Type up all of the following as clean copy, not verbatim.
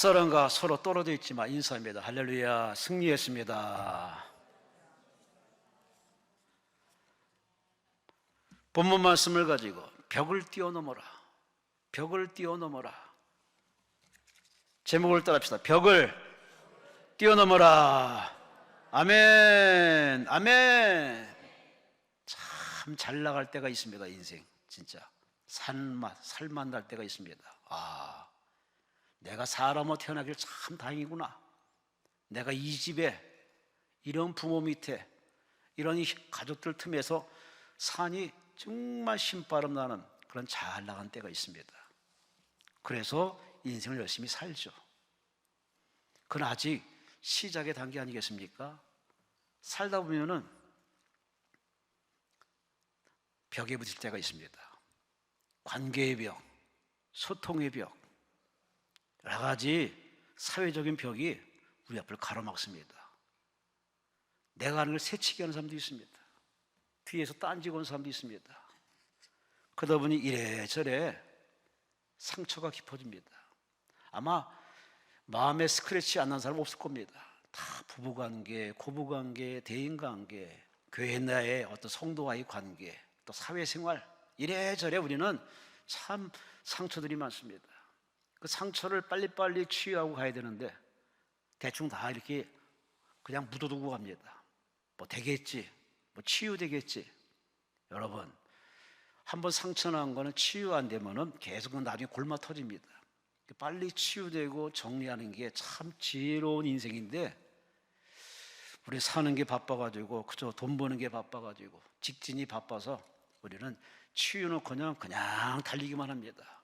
앞사람과 서로 떨어져 있지만 인사합니다. 할렐루야, 승리했습니다. 본문 말씀을 가지고 벽을 뛰어넘어라, 벽을 뛰어넘어라. 제목을 따라합시다. 벽을 뛰어넘어라. 아멘, 아멘. 참 잘 나갈 때가 있습니다. 인생 진짜 살만 날 때가 있습니다. 내가 사람으로 태어나길 참 다행이구나. 내가 이 집에 이런 부모 밑에 이런 가족들 틈에서 산이 정말 신바람 나는 그런 잘 나간 때가 있습니다. 그래서 인생을 열심히 살죠. 그건 아직 시작의 단계 아니겠습니까? 살다 보면은 벽에 부딪힐 때가 있습니다. 관계의 벽, 소통의 벽, 여러 가지 사회적인 벽이 우리 앞을 가로막습니다. 내가 하는 걸 새치기 하는 사람도 있습니다. 뒤에서 딴지고 오는 사람도 있습니다. 그러다 보니 이래저래 상처가 깊어집니다. 아마 마음에 스크래치 안 난 사람 없을 겁니다. 다 부부관계, 고부관계, 대인관계, 교회 내의 어떤 성도와의 관계, 또 사회생활, 이래저래 우리는 참 상처들이 많습니다. 그 상처를 빨리빨리 치유하고 가야 되는데 대충 다 이렇게 그냥 묻어두고 갑니다. 뭐 되겠지, 뭐 치유되겠지. 여러분, 한번 상처 난 거는 치유 안 되면은 계속 나중에 골마 터집니다. 빨리 치유되고 정리하는 게 참 지혜로운 인생인데, 우리 사는 게 바빠가지고 그저 돈 버는 게 바빠가지고 직진이 바빠서 우리는 치유는커녕 그냥 달리기만 합니다.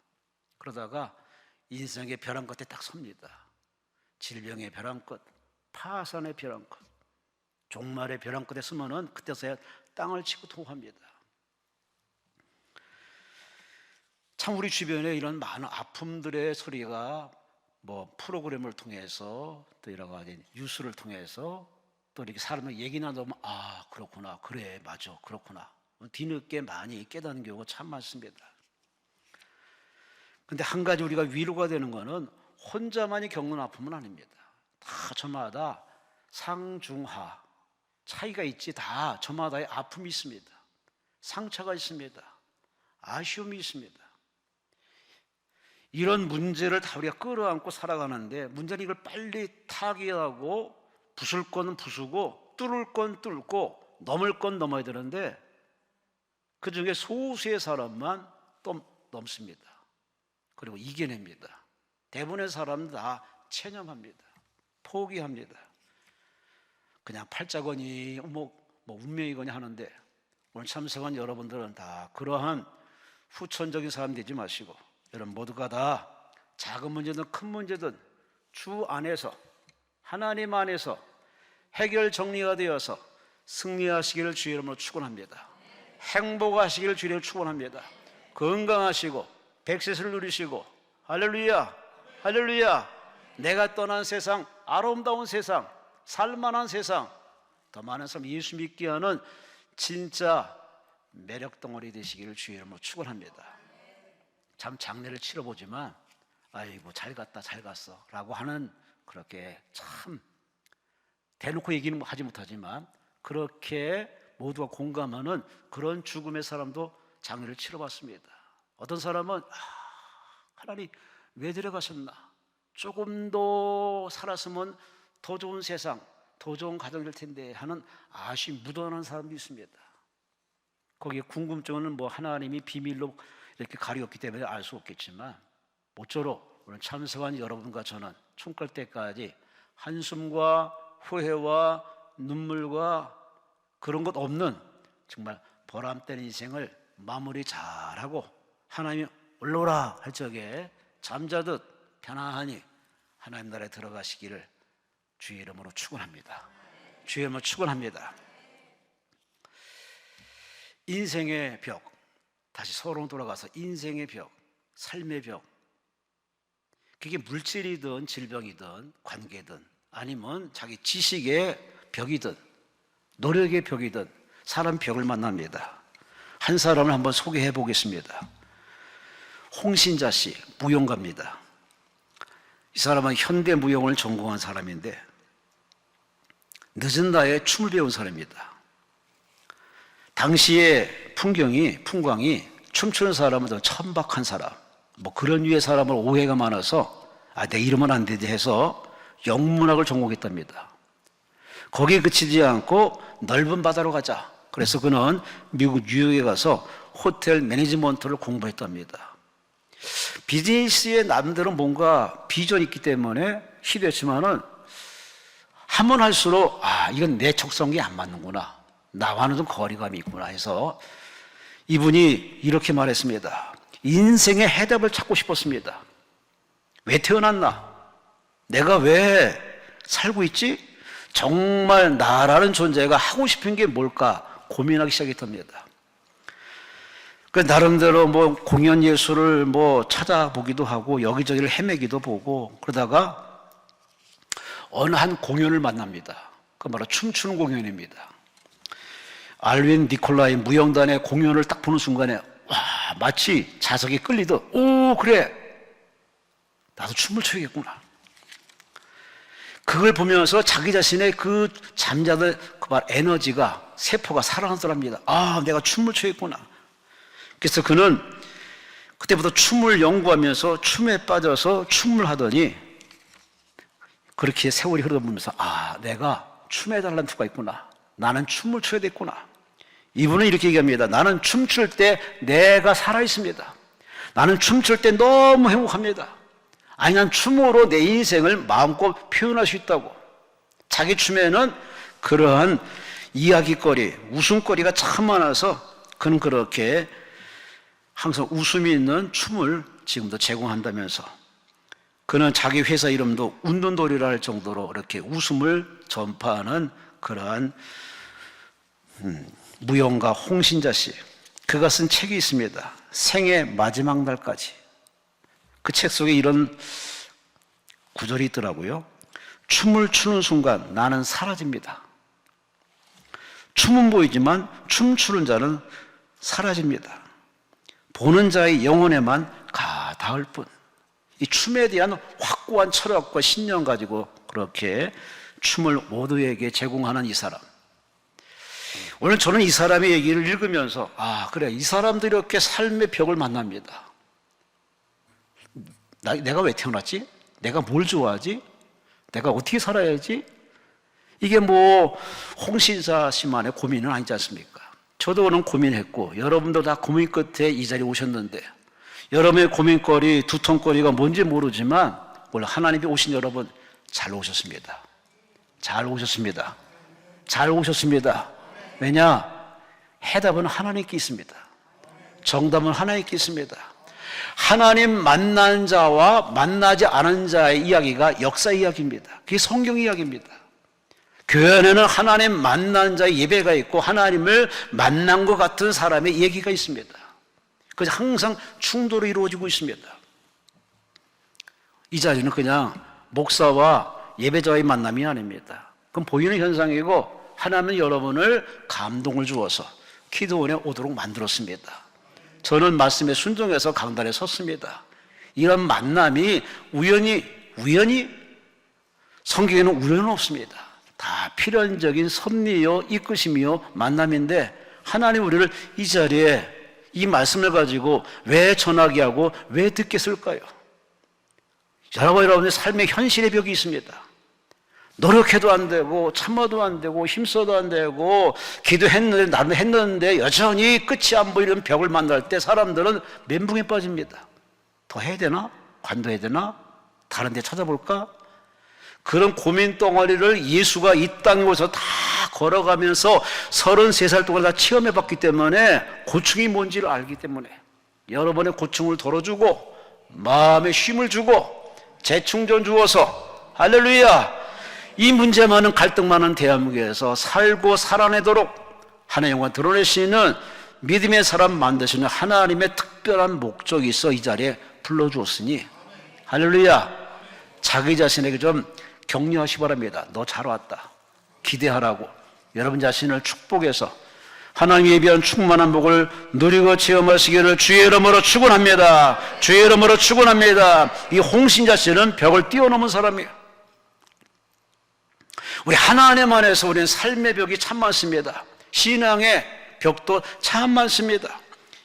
그러다가 인생의 벼랑 끝에 딱 섭니다. 질병의 벼랑 끝, 파산의 벼랑 끝, 종말의 벼랑 끝에 서면은 그때서야 땅을 치고 토합니다. 참 우리 주변에 이런 많은 아픔들의 소리가 뭐 프로그램을 통해서 또 여러 가지 뉴스를 통해서 또 이렇게 사람들 얘기 나누면 그렇구나, 그래, 맞아, 그렇구나, 뒤늦게 많이 깨닫는 경우가 참 많습니다. 근데 한 가지 우리가 위로가 되는 거는 혼자만이 겪는 아픔은 아닙니다. 다 저마다 상중하 차이가 있지. 다 저마다의 아픔이 있습니다. 상처가 있습니다. 아쉬움이 있습니다. 이런 문제를 다 우리가 끌어안고 살아가는데, 문제는 이걸 빨리 타개하고 부술 건 부수고 뚫을 건 뚫고 넘을 건 넘어야 되는데, 그 중에 소수의 사람만 또 넘습니다. 그리고 이겨냅니다. 대부분의 사람은 다 체념합니다. 포기합니다. 그냥 팔자거니 뭐 운명이거니 하는데, 오늘 참석한 여러분들은 다 그러한 후천적인 사람 되지 마시고, 여러분 모두가 다 작은 문제든 큰 문제든 주 안에서, 하나님 안에서 해결 정리가 되어서 승리하시기를 주의 이름으로 축원합니다. 행복하시기를 주의 이름으로 축원합니다. 건강하시고 백세를 누리시고, 할렐루야, 할렐루야. 내가 떠난 세상, 아름다운 세상, 살만한 세상, 더 많은 사람 예수 믿게 하는 진짜 매력 덩어리 되시기를 주의 이름으로 축원합니다. 참 장례를 치러보지만 아이고 잘 갔다 잘 갔어 라고 하는, 그렇게 참 대놓고 얘기는 하지 못하지만 그렇게 모두가 공감하는 그런 죽음의 사람도 장례를 치러봤습니다. 어떤 사람은 하나님 왜 데려가셨나, 조금 더 살았으면 더 좋은 세상, 더 좋은 가정 될 텐데 하는 아쉬움 묻어나는 사람도 있습니다. 거기에 궁금증은 뭐 하나님이 비밀로 이렇게 가리었기 때문에 알 수 없겠지만, 모쪼록 오늘 참석한 여러분과 저는 총갈 때까지 한숨과 후회와 눈물과 그런 것 없는 정말 보람된 인생을 마무리 잘하고, 하나님이 올라오라 할 적에 잠자듯 편안히 하나님 나라에 들어가시기를 주의 이름으로 축원합니다. 주의 이름으로 축원합니다. 인생의 벽, 다시 서로 돌아가서 인생의 벽, 삶의 벽, 그게 물질이든 질병이든 관계든 아니면 자기 지식의 벽이든 노력의 벽이든 사람 벽을 만납니다. 한 사람을 한번 소개해 보겠습니다. 홍신자 씨, 무용가입니다. 이 사람은 현대무용을 전공한 사람인데 늦은 나이에 춤을 배운 사람입니다. 당시의 풍광이 춤추는 사람은 더 천박한 사람, 뭐 그런 류의 사람을 오해가 많아서 내 이름은 안 되지 해서 영문학을 전공했답니다. 거기에 그치지 않고 넓은 바다로 가자. 그래서 그는 미국 뉴욕에 가서 호텔 매니지먼트를 공부했답니다. 비즈니스의 남들은 뭔가 비전이 있기 때문에 시도했지만은 하면 할수록 이건 내 적성에 안 맞는구나, 나와는 좀 거리감이 있구나 해서 이분이 이렇게 말했습니다. 인생의 해답을 찾고 싶었습니다. 왜 태어났나? 내가 왜 살고 있지? 정말 나라는 존재가 하고 싶은 게 뭘까 고민하기 시작했답니다. 그 나름대로 뭐 공연 예술을 뭐 찾아보기도 하고 여기저기를 헤매기도 보고 그러다가 어느 한 공연을 만납니다. 그 바로 춤추는 공연입니다. 알윈 니콜라이 무용단의 공연을 딱 보는 순간에 마치 자석이 끌리듯 그래, 나도 춤을 춰야겠구나. 그걸 보면서 자기 자신의 그 잠자던 그 에너지가, 세포가 살아나더랍니다. 내가 춤을 춰야겠구나. 그래서 그는 그때부터 춤을 연구하면서 춤에 빠져서 춤을 하더니 그렇게 세월이 흐르면서 내가 춤에 달란 투가 있구나. 나는 춤을 춰야 됐구나. 이분은 이렇게 얘기합니다. 나는 춤출 때 내가 살아있습니다. 나는 춤출 때 너무 행복합니다. 난 춤으로 내 인생을 마음껏 표현할 수 있다고. 자기 춤에는 그러한 이야기거리, 웃음거리가 참 많아서 그는 그렇게 항상 웃음이 있는 춤을 지금도 제공한다면서 그는 자기 회사 이름도 웃는 돌이라 할 정도로 이렇게 웃음을 전파하는 그러한 무용가 홍신자 씨, 그가 쓴 책이 있습니다. 생의 마지막 날까지. 그 책 속에 이런 구절이 있더라고요. 춤을 추는 순간 나는 사라집니다. 춤은 보이지만 춤추는 자는 사라집니다. 보는 자의 영혼에만 닿을 뿐. 이 춤에 대한 확고한 철학과 신념 가지고 그렇게 춤을 모두에게 제공하는 이 사람. 오늘 저는 이 사람의 얘기를 읽으면서 그래, 이 사람도 이렇게 삶의 벽을 만납니다. 내가 왜 태어났지? 내가 뭘 좋아하지? 내가 어떻게 살아야지? 이게 뭐 홍신사 씨만의 고민은 아니지 않습니까? 저도 그런 고민했고 여러분도 다 고민 끝에 이 자리에 오셨는데 여러분의 고민거리, 두통거리가 뭔지 모르지만 오늘 하나님이 오신 여러분 잘 오셨습니다. 잘 오셨습니다. 잘 오셨습니다. 왜냐? 해답은 하나님께 있습니다. 정답은 하나님께 있습니다. 하나님 만난 자와 만나지 않은 자의 이야기가 역사 이야기입니다. 그게 성경 이야기입니다. 교회 안에는 하나님 만난 자의 예배가 있고 하나님을 만난 것 같은 사람의 얘기가 있습니다. 그래서 항상 충돌이 이루어지고 있습니다. 이 자리는 그냥 목사와 예배자의 만남이 아닙니다. 그건 보이는 현상이고 하나님은 여러분을 감동을 주어서 기도원에 오도록 만들었습니다. 저는 말씀에 순종해서 강단에 섰습니다. 이런 만남이 우연히 성경에는 우연은 없습니다. 다 필연적인 섭리요 이끄심이요 만남인데 하나님 우리를 이 자리에 이 말씀을 가지고 왜 전하게 하고 왜 듣게 쓸까요? 여러분의 삶의 현실의 벽이 있습니다. 노력해도 안 되고 참아도 안 되고 힘써도 안 되고 기도했는데 나는 했는데 여전히 끝이 안 보이는 벽을 만날 때 사람들은 멘붕에 빠집니다. 더 해야 되나? 관둬야 되나? 다른 데 찾아볼까? 그런 고민 덩어리를 예수가 이 땅에 오서 다 걸어가면서 33살 동안 다 체험해 봤기 때문에 고충이 뭔지를 알기 때문에 여러분의 고충을 덜어주고 마음에 쉼을 주고 재충전 주어서 할렐루야, 이 문제 많은 갈등 많은 대한민국에서 살고 살아내도록 하나님의 영광 드러내시는 믿음의 사람 만드시는 하나님의 특별한 목적이 있어 이 자리에 불러주었으니 할렐루야, 자기 자신에게 좀 격려하시 바랍니다. 너 잘 왔다. 기대하라고 여러분 자신을 축복해서 하나님의 예비한 충만한 복을 누리고 체험하시기를 주의 이름으로 축원합니다. 주의 이름으로 축원합니다. 이 홍신자 씨는 벽을 뛰어넘은 사람이에요. 우리 하나님 안에서 우리는 삶의 벽이 참 많습니다. 신앙의 벽도 참 많습니다.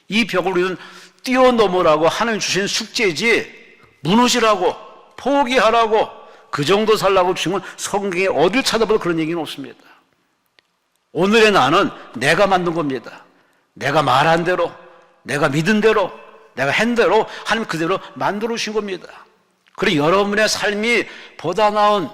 이 벽을 우리는 뛰어넘으라고 하나님 주신 숙제지, 무너지라고, 포기하라고, 그 정도 살라고 주신 건 성경에 어딜 찾아봐도 그런 얘기는 없습니다. 오늘의 나는 내가 만든 겁니다. 내가 말한 대로, 내가 믿은 대로, 내가 한 대로 하나님 그대로 만들어 주신 겁니다. 그리고 여러분의 삶이 보다 나은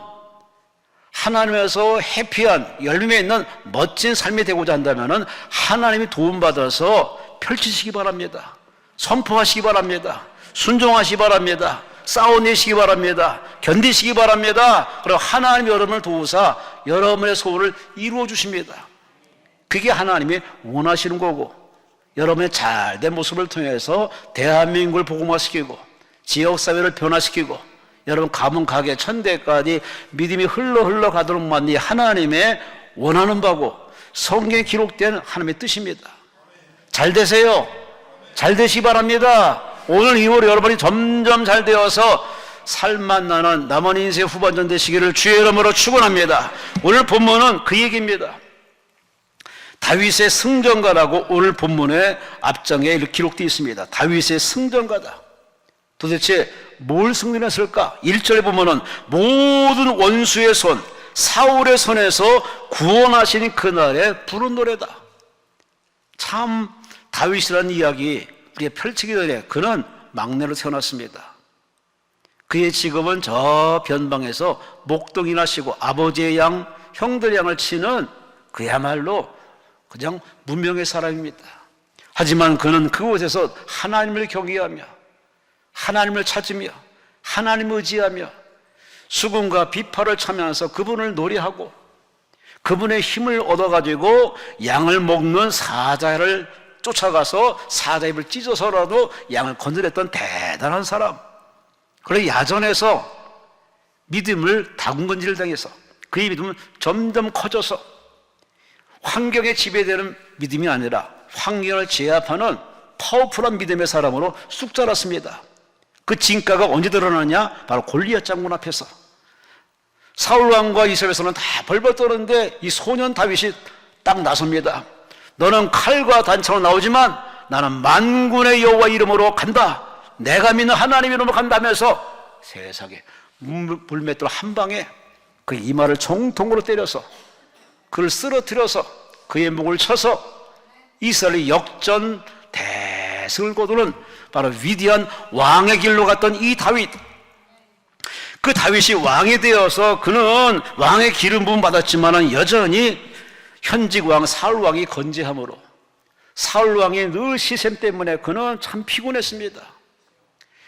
하나님에서 해피한 열림에 있는 멋진 삶이 되고자 한다면 하나님이 도움받아서 펼치시기 바랍니다. 선포하시기 바랍니다. 순종하시기 바랍니다. 싸워내시기 바랍니다. 견디시기 바랍니다. 그리고 하나님이 여러분을 도우사 여러분의 소원을 이루어 주십니다. 그게 하나님이 원하시는 거고, 여러분의 잘된 모습을 통해서 대한민국을 복음화시키고 지역사회를 변화시키고 여러분 가문 가게 천대까지 믿음이 흘러 가도록만 이 하나님의 원하는 바고 성경에 기록된 하나님의 뜻입니다. 잘 되세요. 잘 되시기 바랍니다. 오늘 이후로 여러분이 점점 잘 되어서 살맛 나는 남은 인생 후반전 되시기를 주의 이름으로 축원합니다. 오늘 본문은 그 얘기입니다. 다윗의 승전가라고 오늘 본문의 앞장에 이렇게 기록되어 있습니다. 다윗의 승전가다. 도대체 뭘 승리했을까? 1절에 보면은 모든 원수의 손, 사울의 손에서 구원하시는 그날의 부른 노래다. 참 다윗이라는 이야기 우리가 펼치기 전에 그는 막내로 태어났습니다. 그의 직업은 저 변방에서 목동이나 시고 아버지의 양, 형들의 양을 치는 그야말로 그냥 문명의 사람입니다. 하지만 그는 그곳에서 하나님을 경외하며 하나님을 찾으며 하나님을 의지하며 수금과 비파를 차면서 그분을 노래하고 그분의 힘을 얻어가지고 양을 먹는 사자를 쫓아가서 사자 입을 찢어서라도 양을 건져냈던 대단한 사람. 그리고 야전에서 믿음을 다군건지를 당해서 그의 믿음은 점점 커져서 환경에 지배되는 믿음이 아니라 환경을 제압하는 파워풀한 믿음의 사람으로 쑥 자랐습니다. 그 진가가 언제 드러나냐? 바로 골리앗 장군 앞에서. 사울 왕과 이스라엘에서는 다 벌벌 떠는데 이 소년 다윗이 딱 나섭니다. 너는 칼과 단창으로 나오지만 나는 만군의 여호와 이름으로 간다. 내가 믿는 하나님 이름으로 간다면서 세상에 불맷돌 한 방에 그 이마를 정통으로 때려서 그를 쓰러뜨려서 그의 목을 쳐서 이스라엘의 역전 대승을 거두는 바로 위대한 왕의 길로 갔던 이 다윗. 그 다윗이 왕이 되어서 그는 왕의 기름 부음 받았지만 여전히 현직 왕 사울 왕이 건재함으로 사울 왕이 늘 시샘 때문에 그는 참 피곤했습니다.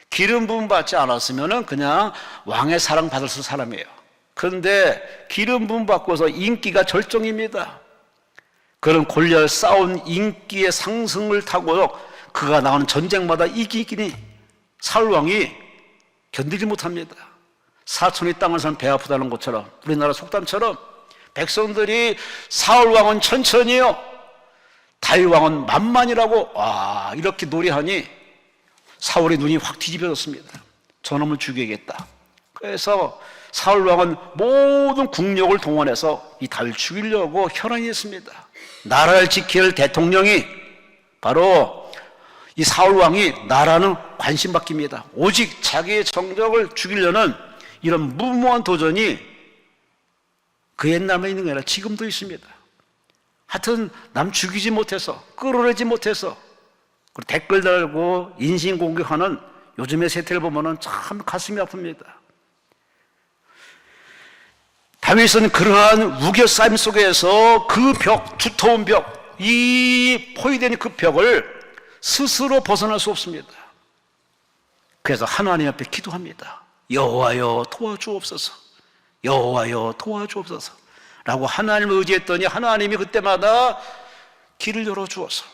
기름 부음 받지 않았으면 그냥 왕의 사랑 받을 수 사람이에요. 그런데 기름 부음 받고서 인기가 절정입니다. 그런 골리앗 싸운 인기의 상승을 타고 그가 나오는 전쟁마다 이기기니 사울 왕이 견디지 못합니다. 사촌이 땅을 산 배 아프다는 것처럼 우리나라 속담처럼 백성들이 사울 왕은 천천히요, 다윗 왕은 만만이라고 이렇게 노래하니 사울의 눈이 확 뒤집어졌습니다. 저놈을 죽여야겠다. 그래서 사울 왕은 모든 국력을 동원해서 이 다윗을 죽이려고 혈안이 했습니다. 나라를 지킬 대통령이 바로 이 사울 왕이 나라는 관심 바뀝니다. 오직 자기의 정적을 죽이려는 이런 무모한 도전이 그 옛날만 있는 게 아니라 지금도 있습니다. 하여튼 남 죽이지 못해서 끌어내지 못해서 댓글 달고 인신공격하는 요즘의 세태를 보면 참 가슴이 아픕니다. 다윗은 그러한 우겨싸임 속에서 그 벽, 두터운 벽, 이 포위된 그 벽을 스스로 벗어날 수 없습니다. 그래서 하나님 앞에 기도합니다. 여호와여 도와주옵소서, 여호와여 도와주옵소서 라고 하나님을 의지했더니 하나님이 그때마다 길을 열어주어서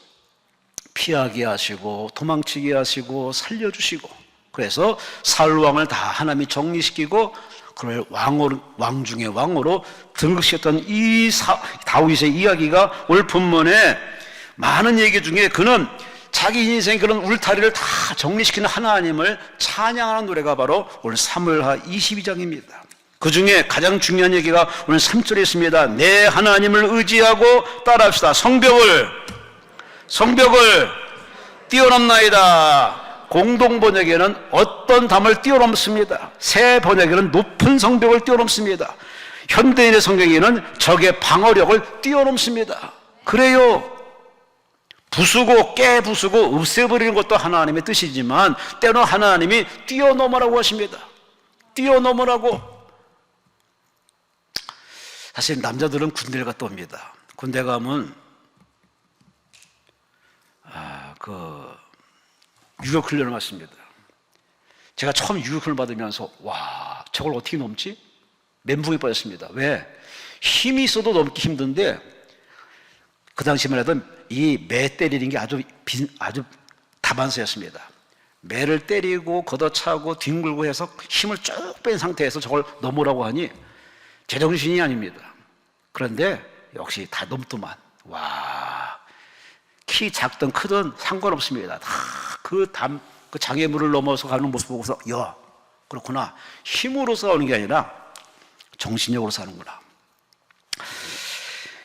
피하게 하시고 도망치게 하시고 살려주시고, 그래서 사울 왕을 다 하나님이 정리시키고 그를 왕 중의 왕으로 등극시켰던 이 다윗의 이야기가 오늘 본문에 많은 얘기 중에 그는 자기 인생 그런 울타리를 다 정리시키는 하나님을 찬양하는 노래가 바로 오늘 사무엘하 22장입니다. 그 중에 가장 중요한 얘기가 오늘 3절에 있습니다. 내 하나님을 의지하고 따라합시다. 성벽을 뛰어넘나이다. 공동 번역에는 어떤 담을 뛰어넘습니다. 새 번역에는 높은 성벽을 뛰어넘습니다. 현대인의 성경에는 적의 방어력을 뛰어넘습니다. 그래요. 부수고 깨부수고 없애버리는 것도 하나님의 뜻이지만 때로는 하나님이 뛰어넘으라고 하십니다. 뛰어넘으라고. 사실 남자들은 군대를 갔다 옵니다. 군대 가면 유격 훈련을 받습니다. 제가 처음 유격 훈련을 받으면서 와, 저걸 어떻게 넘지? 멘붕에 빠졌습니다. 왜? 힘이 있어도 넘기 힘든데 그 당시만 해도 이 매 때리는 게 아주 다반사였습니다. 매를 때리고 걷어차고 뒹굴고 해서 힘을 쭉 뺀 상태에서 저걸 넘으라고 하니 제정신이 아닙니다. 그런데 역시 다 넘더만. 와, 키 작든 크든 상관없습니다. 다 그 장애물을 넘어서 가는 모습 보고서 야, 그렇구나. 힘으로 싸우는 게 아니라 정신력으로 싸우는구나.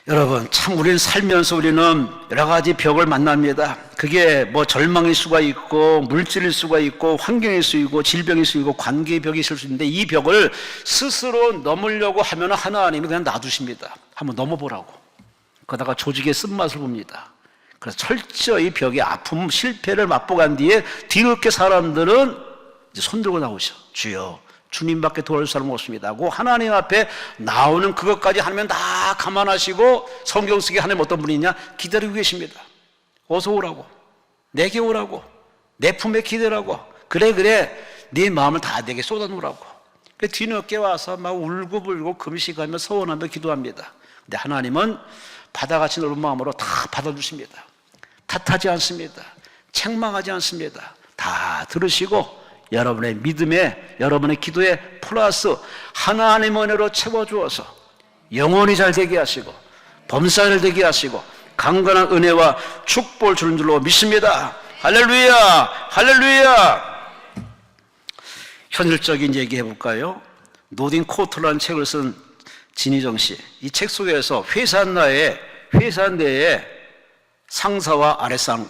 여러분, 참 우리는 살면서 우리는 여러 가지 벽을 만납니다. 그게 뭐 절망일 수가 있고 물질일 수가 있고 환경일 수 있고 질병일 수 있고 관계의 벽이 있을 수 있는데 이 벽을 스스로 넘으려고 하면 하나님이 그냥 놔두십니다. 한번 넘어보라고. 그러다가 조직의 쓴맛을 봅니다. 그래서 철저히 벽의 아픔, 실패를 맛보고 간 뒤에 뒤늦게 사람들은 이제 손들고 나오셔. 주여, 주님밖에 도와줄 사람 없습니다 하고 하나님 앞에 나오는 그것까지 하면 다 감안하시고 성경 속에 하나님 어떤 분이 있냐? 기다리고 계십니다. 어서 오라고, 내게 오라고, 내 품에 기대라고. 그래 네 마음을 다 내게 쏟아놓으라고. 뒤늦게 와서 막 울고불고 금식하며 서원하며 기도합니다. 근데 하나님은 바다같이 넓은 마음으로 다 받아주십니다. 탓하지 않습니다. 책망하지 않습니다. 다 들으시고 여러분의 믿음에, 여러분의 기도에 플러스 하나님 은혜로 채워주어서 영원히 잘 되게 하시고 범사를 되게 하시고 강건한 은혜와 축복을 주는 줄로 믿습니다. 할렐루야, 할렐루야. 현실적인 얘기 해볼까요? 노딘 코트라는 책을 쓴 진희정 씨, 이 책 속에서 회사 내에 상사와 아랫사람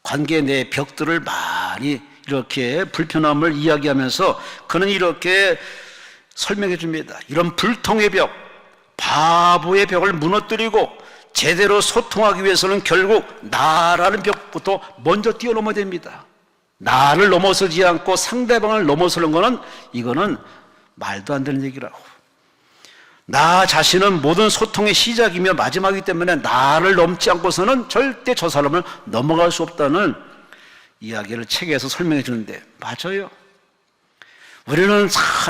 관계 내 벽들을 많이 이렇게 불편함을 이야기하면서 그는 이렇게 설명해 줍니다. 이런 불통의 벽, 바보의 벽을 무너뜨리고 제대로 소통하기 위해서는 결국 나라는 벽부터 먼저 뛰어넘어야 됩니다. 나를 넘어서지 않고 상대방을 넘어서는 거는 이거는 말도 안 되는 얘기라고. 나 자신은 모든 소통의 시작이며 마지막이기 때문에 나를 넘지 않고서는 절대 저 사람을 넘어갈 수 없다는 이야기를 책에서 설명해 주는데 맞아요. 우리는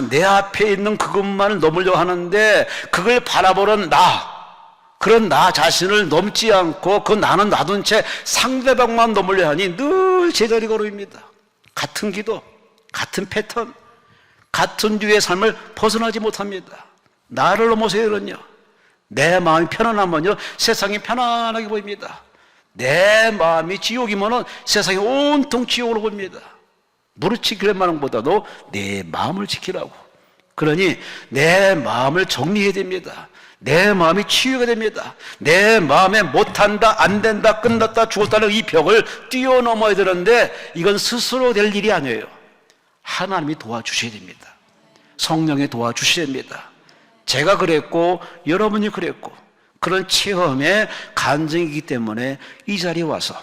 내 앞에 있는 그것만을 넘으려고 하는데 그걸 바라보는 그런 나 자신을 넘지 않고 그 나는 놔둔 채 상대방만 넘으려 하니 늘 제자리 걸음입니다. 같은 기도, 같은 패턴, 같은 류의 삶을 벗어나지 못합니다. 나를 넘어서야 되거든요. 내 마음이 편안하면요 세상이 편안하게 보입니다. 내 마음이 지옥이면은 세상이 온통 지옥으로 보입니다. 무릇 지키는 마음보다도 내 마음을 지키라고. 그러니 내 마음을 정리해야 됩니다. 내 마음이 치유가 됩니다. 내 마음에 못한다, 안 된다, 끝났다, 죽었다는 이 벽을 뛰어넘어야 되는데 이건 스스로 될 일이 아니에요. 하나님이 도와주셔야 됩니다. 성령이 도와주셔야 됩니다. 제가 그랬고 여러분이 그랬고 그런 체험의 간증이기 때문에 이 자리에 와서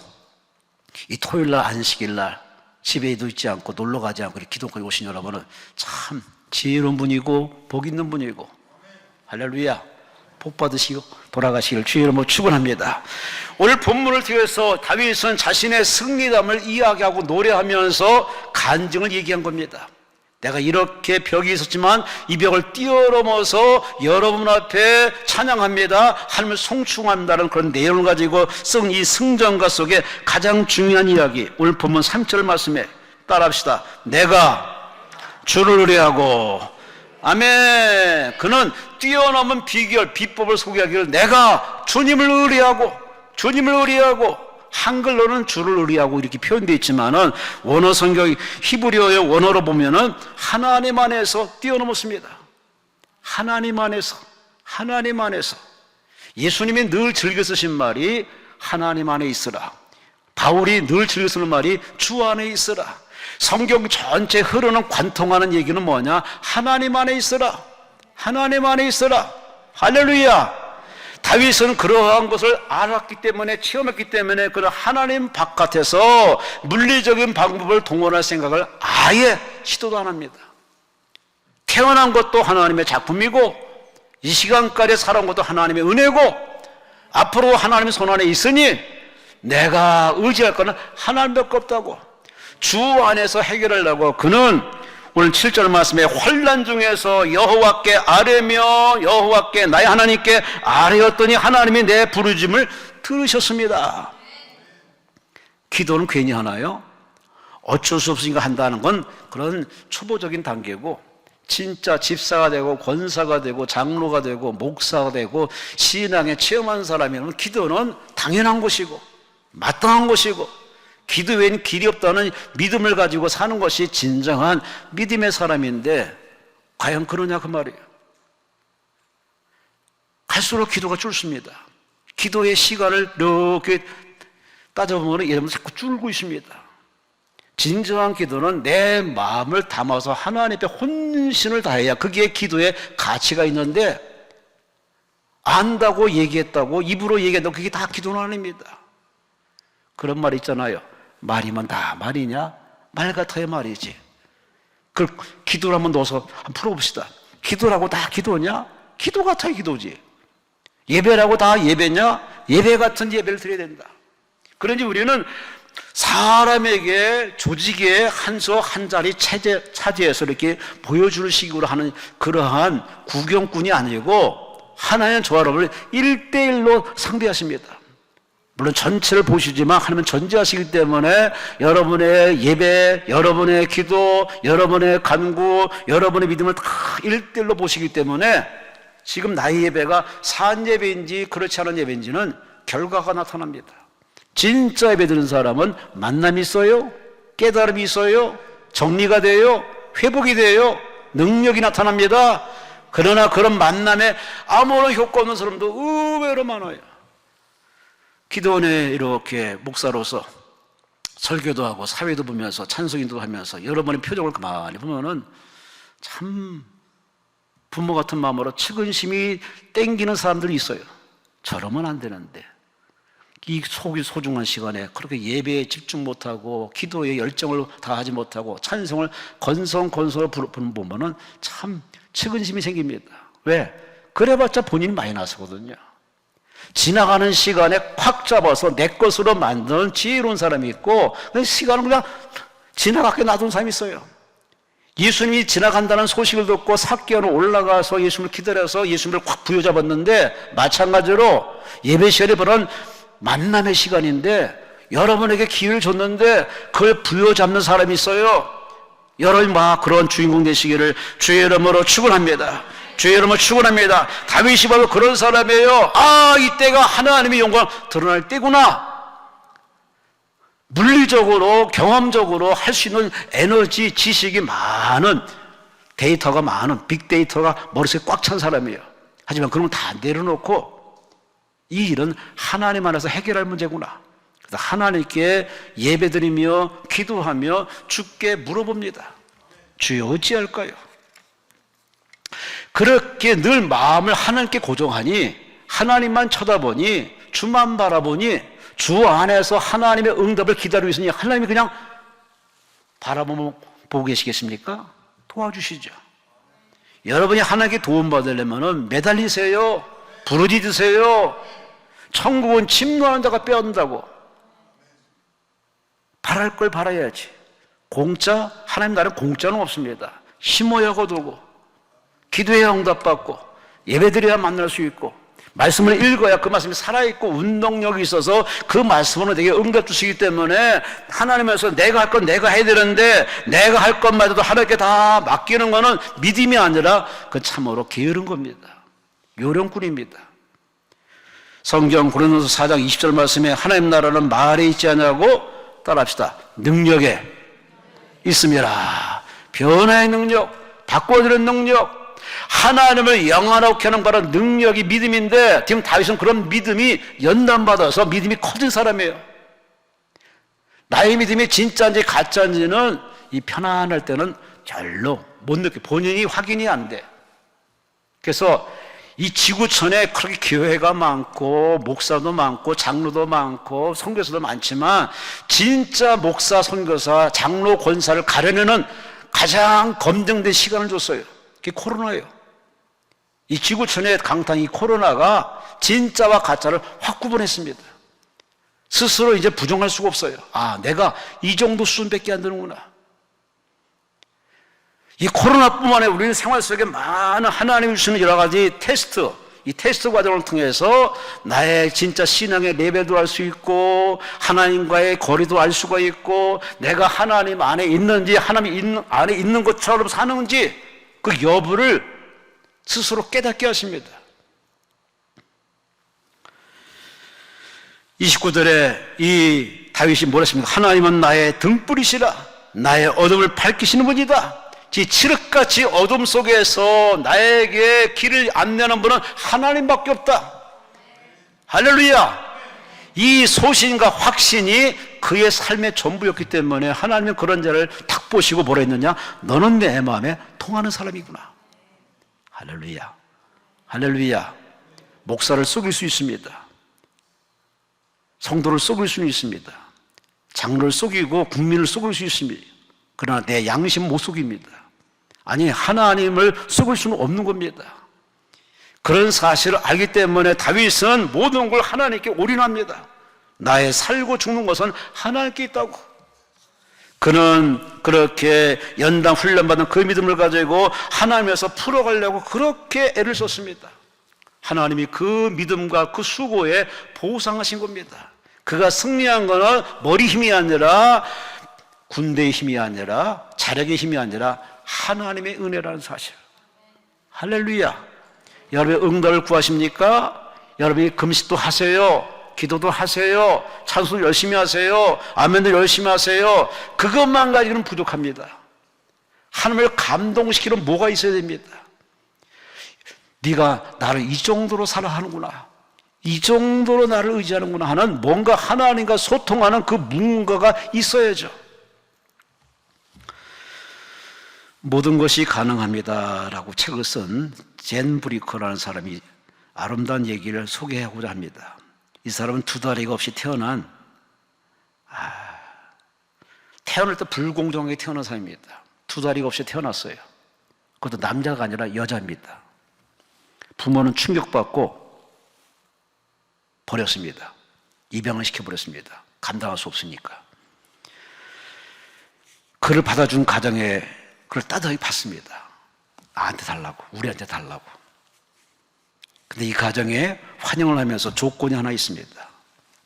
이 토요일날 안식일날 집에도 있지 않고 놀러 가지 않고 기도까지 오신 여러분은 참 지혜로운 분이고 복 있는 분이고 할렐루야 복 받으시고 돌아가시기를 주의 이름으로 축원합니다. 오늘 본문을 통해서 다윗은 자신의 승리담을 이야기하고 노래하면서 간증을 얘기한 겁니다. 내가 이렇게 벽이 있었지만 이 벽을 뛰어넘어서 여러분 앞에 찬양합니다. 하나님을 송축한다는 그런 내용을 가지고 쓴 이 승전가 속에 가장 중요한 이야기 오늘 본문 3절 말씀에 따라합시다. 내가 주를 의뢰하고 아멘. 그는 뛰어넘은 비결 비법을 소개하기를 내가 주님을 의뢰하고 주님을 의리하고, 한글로는 주를 의리하고 이렇게 표현되어 있지만은 원어 성경 히브리어의 원어로 보면은 하나님 안에서 뛰어넘었습니다. 하나님 안에서, 하나님 안에서. 예수님이 늘 즐겨 쓰신 말이 하나님 안에 있으라. 바울이 늘 즐겨 쓰는 말이 주 안에 있으라. 성경 전체 흐르는 관통하는 얘기는 뭐냐? 하나님 안에 있으라. 하나님 안에 있으라. 할렐루야. 다윗은 그러한 것을 알았기 때문에, 체험했기 때문에 그런 하나님 바깥에서 물리적인 방법을 동원할 생각을 아예 시도도 안 합니다. 태어난 것도 하나님의 작품이고, 이 시간까지 살아온 것도 하나님의 은혜고, 앞으로 하나님의 손 안에 있으니 내가 의지할 것은 하나님밖에 없다고, 주 안에서 해결하려고 그는 오늘 7절 말씀에 환난 중에서 여호와께 아뢰며 여호와께 나의 하나님께 아뢰었더니 하나님이 내 부르짖음을 들으셨습니다. 기도는 괜히 하나요? 어쩔 수 없으니까 한다는 건 그런 초보적인 단계고, 진짜 집사가 되고 권사가 되고 장로가 되고 목사가 되고 신앙에 체험한 사람이라면 기도는 당연한 것이고 마땅한 것이고, 기도 외엔 길이 없다는 믿음을 가지고 사는 것이 진정한 믿음의 사람인데 과연 그러냐 그 말이에요. 갈수록 기도가 줄습니다. 기도의 시간을 이렇게 따져보면 이러면 자꾸 줄고 있습니다. 진정한 기도는 내 마음을 담아서 하나님 앞에 혼신을 다해야 그게 기도의 가치가 있는데, 안다고 얘기했다고 입으로 얘기한다고 그게 다 기도는 아닙니다. 그런 말 있잖아요. 말이면 다 말이냐? 말 같아야 말이지. 그걸 기도를 한번 넣어서 한번 풀어봅시다. 기도라고 다 기도냐? 기도 같아야 기도지. 예배라고 다 예배냐? 예배 같은 예배를 드려야 된다. 그런지 우리는 사람에게 조직의 한 수 한 자리 차지해서 이렇게 보여주는 식으로 하는 그러한 구경꾼이 아니고 하나님 저와 여러분을 1대1로 상대하십니다. 물론 전체를 보시지만 하나님은 전지하시기 때문에 여러분의 예배, 여러분의 기도, 여러분의 간구, 여러분의 믿음을 다 1대1로 보시기 때문에 지금 나의 예배가 산 예배인지 그렇지 않은 예배인지는 결과가 나타납니다. 진짜 예배 드는 사람은 만남이 있어요, 깨달음이 있어요, 정리가 돼요, 회복이 돼요, 능력이 나타납니다. 그러나 그런 만남에 아무런 효과 없는 사람도 의외로 많아요. 기도원에 이렇게 목사로서 설교도 하고 사회도 보면서 찬송인도 하면서 여러분의 표정을 가만히 보면은 참 부모 같은 마음으로 측은심이 땡기는 사람들이 있어요. 저러면 안 되는데, 이 속이 소중한 시간에 그렇게 예배에 집중 못하고 기도에 열정을 다하지 못하고 찬송을 건성건성으로 보면은 참 측은심이 생깁니다. 왜? 그래봤자 본인이 많이 나서거든요. 지나가는 시간에 콱 잡아서 내 것으로 만드는 지혜로운 사람이 있고, 시간은 그냥 지나가게 놔둔 사람이 있어요. 예수님이 지나간다는 소식을 듣고 삭개오는 올라가서 예수님을 기다려서 예수님을 콱 부여잡았는데, 마찬가지로 예배 시간에 벌은 만남의 시간인데 여러분에게 기회를 줬는데 그걸 부여잡는 사람이 있어요. 여러분 그런 주인공 되시기를 주의 이름으로 축원합니다. 주의 이름으로 축원합니다. 다윗이 바로 그런 사람이에요. 이때가 하나님의 영광 드러날 때구나. 물리적으로 경험적으로 할 수 있는 에너지, 지식이 많은, 데이터가 많은, 빅데이터가 머릿속에 꽉 찬 사람이에요. 하지만 그런 건 다 내려놓고 이 일은 하나님 안에서 해결할 문제구나. 그래서 하나님께 예배드리며 기도하며 주께 물어봅니다. 주여 어찌할까요? 그렇게 늘 마음을 하나님께 고정하니, 하나님만 쳐다보니, 주만 바라보니, 주 안에서 하나님의 응답을 기다리고 있으니 하나님이 그냥 바라보고 계시겠습니까? 도와주시죠. 여러분이 하나님께 도움받으려면 매달리세요. 부르짖으세요. 천국은 침노하는 자가 빼앗는다고. 바랄 걸 바라야지. 공짜? 하나님 나라는 공짜는 없습니다. 심어야 거두고, 기도해야 응답받고, 예배드려야 만날 수 있고, 말씀을 읽어야 그 말씀이 살아있고 운동력이 있어서 그 말씀으로 되게 응답 주시기 때문에 하나님에서 내가 할 건 내가 해야 되는데 내가 할 것마저도 하나님께 다 맡기는 거는 믿음이 아니라 그 참으로 게으른 겁니다. 요령꾼입니다. 성경 고린도서 4장 20절 말씀에 하나님 나라는 말에 있지 않냐고 따라합시다. 능력에 있습니다. 변화의 능력, 바꿔주는 능력, 하나님을 영원하게 하는 바로 능력이 믿음인데, 지금 다윗은 그런 믿음이 연단받아서 믿음이 커진 사람이에요. 나의 믿음이 진짜인지 가짜인지는 이 편안할 때는 별로 못 느껴. 본인이 확인이 안 돼. 그래서 이 지구촌에 그렇게 교회가 많고 목사도 많고 장로도 많고 선교사도 많지만, 진짜 목사, 선교사, 장로, 권사를 가려내는 가장 검증된 시간을 줬어요. 그게 코로나예요. 이 지구촌의 강탕, 이 코로나가 진짜와 가짜를 확 구분했습니다. 스스로 이제 부정할 수가 없어요. 아, 내가 이 정도 수준밖에 안 되는구나. 이 코로나뿐만 아니라 우리는 생활 속에 많은 하나님이 주시는 여러 가지 테스트, 이 테스트 과정을 통해서 나의 진짜 신앙의 레벨도 알 수 있고, 하나님과의 거리도 알 수가 있고, 내가 하나님 안에 있는지, 하나님 안에 있는 것처럼 사는지, 그 여부를 스스로 깨닫게 하십니다. 29절에 이 다윗이 뭐라 했습니까? 하나님은 나의 등불이시라, 나의 어둠을 밝히시는 분이다. 칠흑같이 어둠 속에서 나에게 길을 안내하는 분은 하나님밖에 없다. 할렐루야. 이 소신과 확신이 그의 삶의 전부였기 때문에 하나님은 그런 자를 탁 보시고 뭐라 했느냐? 너는 내 마음에 통하는 사람이구나. 할렐루야. 할렐루야. 목사를 속일 수 있습니다. 성도를 속일 수는 있습니다. 장로를 속이고 국민을 속일 수 있습니다. 그러나 내 양심 못 속입니다. 아니, 하나님을 속일 수는 없는 겁니다. 그런 사실을 알기 때문에 다윗은 모든 걸 하나님께 올인합니다. 나의 살고 죽는 것은 하나님께 있다고. 그는 그렇게 연단 훈련받은 그 믿음을 가지고 하나님에서 풀어가려고 그렇게 애를 썼습니다. 하나님이 그 믿음과 그 수고에 보상하신 겁니다. 그가 승리한 것은 머리 힘이 아니라, 군대의 힘이 아니라, 자력의 힘이 아니라 하나님의 은혜라는 사실. 할렐루야. 여러분의 응답을 구하십니까? 여러분이 금식도 하세요, 기도도 하세요, 찬송 열심히 하세요, 아멘도 열심히 하세요. 그것만 가지고는 부족합니다. 하나님을 감동시키는 뭐가 있어야 됩니다. 네가 나를 이 정도로 사랑하는구나, 이 정도로 나를 의지하는구나 하는 뭔가 하나님과 소통하는 그 무언가가 있어야죠. 모든 것이 가능합니다라고 책을 쓴 젠 브리커라는 사람이 아름다운 얘기를 소개하고자 합니다. 이 사람은 두 다리가 없이 태어날 때 불공정하게 태어난 사람입니다. 두 다리가 없이 태어났어요. 그것도 남자가 아니라 여자입니다. 부모는 충격받고 버렸습니다. 입양을 시켜버렸습니다. 감당할 수 없으니까. 그를 받아준 가정에 그걸 따뜻하게 받습니다. 나한테 달라고, 우리한테 달라고. 근데 이 가정에 환영을 하면서 조건이 하나 있습니다.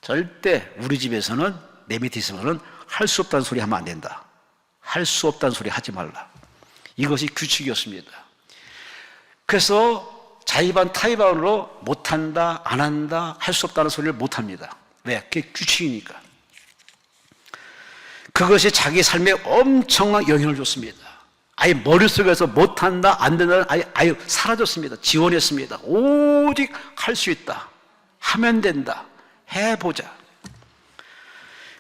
절대 우리 집에서는, 내 밑에 있으면 할 수 없다는 소리 하면 안 된다. 할 수 없다는 소리 하지 말라. 이것이 규칙이었습니다. 그래서 자의반 타의반으로 못한다, 안 한다, 할 수 없다는 소리를 못합니다. 왜? 그게 규칙이니까. 그것이 자기 삶에 엄청난 영향을 줬습니다. 아예 머릿속에서 못한다, 안 된다는 아예 사라졌습니다. 지원했습니다. 오직 할 수 있다, 하면 된다, 해보자.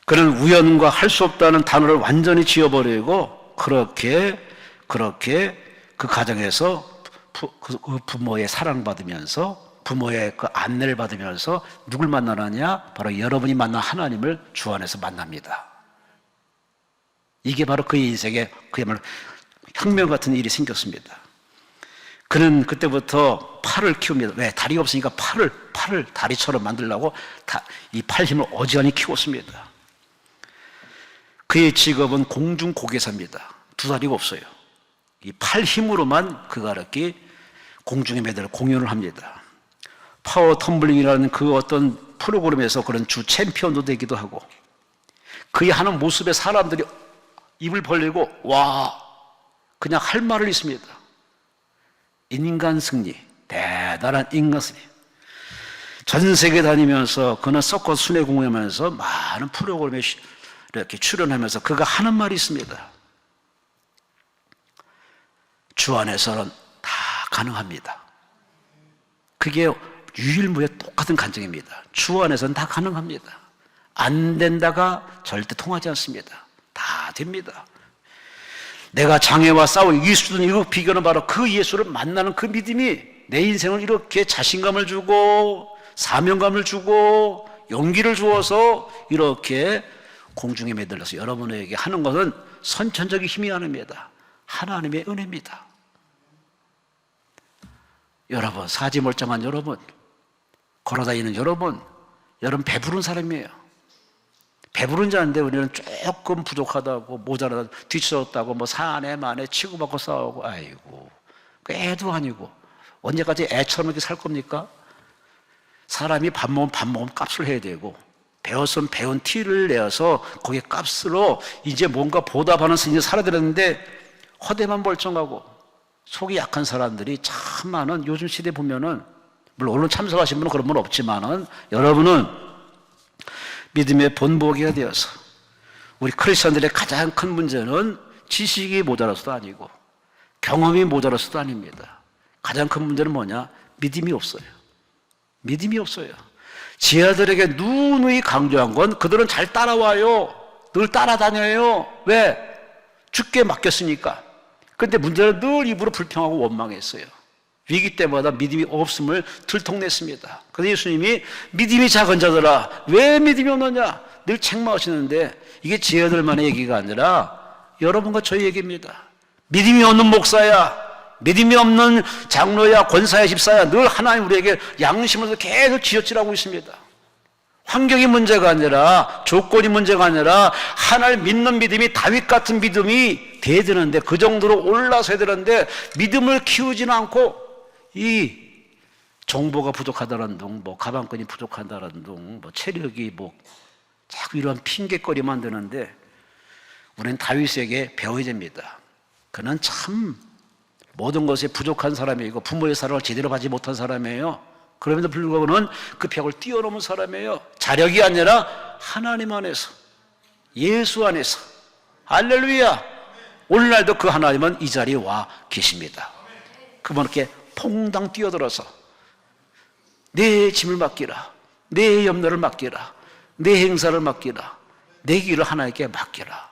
그는 우연과 할 수 없다는 단어를 완전히 지워버리고 그렇게 그 가정에서 그 부모의 사랑받으면서, 부모의 그 안내를 받으면서 누굴 만나느냐? 바로 여러분이 만난 하나님을 주 안에서 만납니다. 이게 바로 그의 인생에 그야말로 혁명 같은 일이 생겼습니다. 그는 그때부터 팔을 키웁니다. 왜? 다리가 없으니까 팔을 다리처럼 만들려고 이 팔 힘을 어지간히 키웠습니다. 그의 직업은 공중고개사입니다. 두 다리가 없어요. 이 팔 힘으로만 그가 이렇게 공중의 매달려 공연을 합니다. 파워 텀블링이라는 그 어떤 프로그램에서 그런 주 챔피언도 되기도 하고, 그의 하는 모습에 사람들이 입을 벌리고 와, 그냥 할 말을 있습니다. 인간 승리, 대단한 인간 승리. 전 세계 다니면서 그는 서커스 순회 공연하면서 많은 프로그램에 이렇게 출연하면서 그가 하는 말이 있습니다. 주 안에서는 다 가능합니다. 그게 유일무이의 똑같은 간증입니다. 주 안에서는 다 가능합니다. 안 된다가 절대 통하지 않습니다. 다 됩니다. 내가 장애와 싸워 이길 수 있는 이 비결은 바로 그 예수를 만나는 그 믿음이 내 인생을 이렇게 자신감을 주고 사명감을 주고 용기를 주어서 이렇게 공중에 매달려서 여러분에게 하는 것은 선천적인 힘이 아닙니다. 하나님의 은혜입니다. 여러분, 사지멀쩡한 여러분, 걸어다니는 여러분 배부른 사람이에요. 배부른 자인데 우리는 조금 부족하다고 모자라다 뒤쳐졌다고 뭐 사내 만에 치고받고 싸우고, 아이고 그 애도 아니고 언제까지 애처럼 이렇게 살 겁니까? 사람이 밥 먹으면 값을 해야 되고 배웠으면 배운 티를 내어서 거기에 값으로 이제 뭔가 보답하는 이제 살아야 되는데 허대만 멀쩡하고 속이 약한 사람들이 참 많은 요즘 시대 보면은, 물론 오늘 참석하신 분은 그런 분 없지만은 여러분은 믿음의 본보기가 되어서, 우리 크리스천들의 가장 큰 문제는 지식이 모자라서도 아니고 경험이 모자라서도 아닙니다. 가장 큰 문제는 뭐냐? 믿음이 없어요. 믿음이 없어요. 제 아들에게 누누이 강조한 건 그들은 잘 따라와요. 늘 따라다녀요. 왜? 주께 맡겼으니까. 근데 문제는 늘 입으로 불평하고 원망했어요. 위기 때마다 믿음이 없음을 들통냈습니다. 그래서 예수님이 믿음이 작은 자들아 왜 믿음이 없느냐 늘 책망하시는데, 이게 제 아들만의 얘기가 아니라 여러분과 저희 얘기입니다. 믿음이 없는 목사야, 믿음이 없는 장로야, 권사야, 집사야, 늘 하나님 우리에게 양심으로서 계속 지적질하고 있습니다. 환경이 문제가 아니라, 조건이 문제가 아니라 하나님 믿는 믿음이 다윗 같은 믿음이 돼야 되는데, 그 정도로 올라서야 되는데 믿음을 키우지는 않고 이 정보가 부족하다는 둥, 뭐 가방끈이 부족하다는 둥, 뭐 체력이 뭐 자꾸 이런 핑계거리만 드는데, 우리는 다윗에게 배워야 됩니다. 그는 참 모든 것에 부족한 사람이고 부모의 사랑을 제대로 받지 못한 사람이에요. 그럼에도 불구하고 그는 그 벽을 뛰어넘은 사람이에요. 자력이 아니라 하나님 안에서, 예수 안에서. 할렐루야. 오늘날도 그 하나님은 이 자리에 와 계십니다. 그분께 퐁당 뛰어들어서 내 짐을 맡기라, 내 염려를 맡기라, 내 행사를 맡기라, 내 길을 하나님께 맡기라.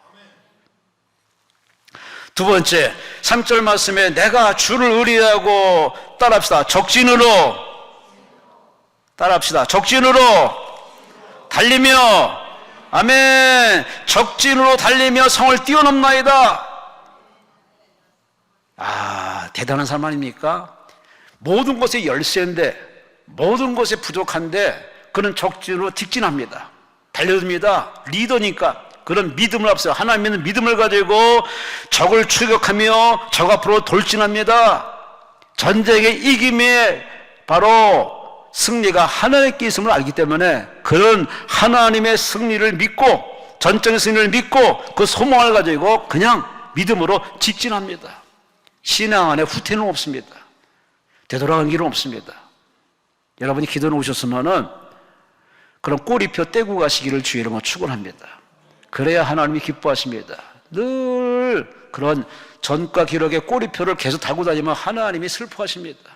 두 번째, 3절 말씀에 내가 주를 의리하고 따라합시다. 적진으로 따라합시다. 적진으로 달리며, 아멘, 적진으로 달리며 성을 뛰어넘나이다. 아, 대단한 사람 아닙니까? 모든 것에 열세인데, 모든 것에 부족한데 그는 적진으로 직진합니다. 달려듭니다. 리더니까 그런 믿음을 앞세워, 하나님 믿는 믿음을 가지고 적을 추격하며 적 앞으로 돌진합니다. 전쟁의 이김에 바로 승리가 하나님께 있음을 알기 때문에 그런 하나님의 승리를 믿고, 전적인 승리를 믿고 그 소망을 가지고 그냥 믿음으로 직진합니다. 신앙 안에 후퇴는 없습니다. 되돌아간 길은 없습니다. 여러분이 기도 놓으셨으면은 그런 꼬리표 떼고 가시기를 주의 이름으로 축원합니다. 그래야 하나님이 기뻐하십니다. 늘 그런 전과 기록의 꼬리표를 계속 달고 다니면 하나님이 슬퍼하십니다.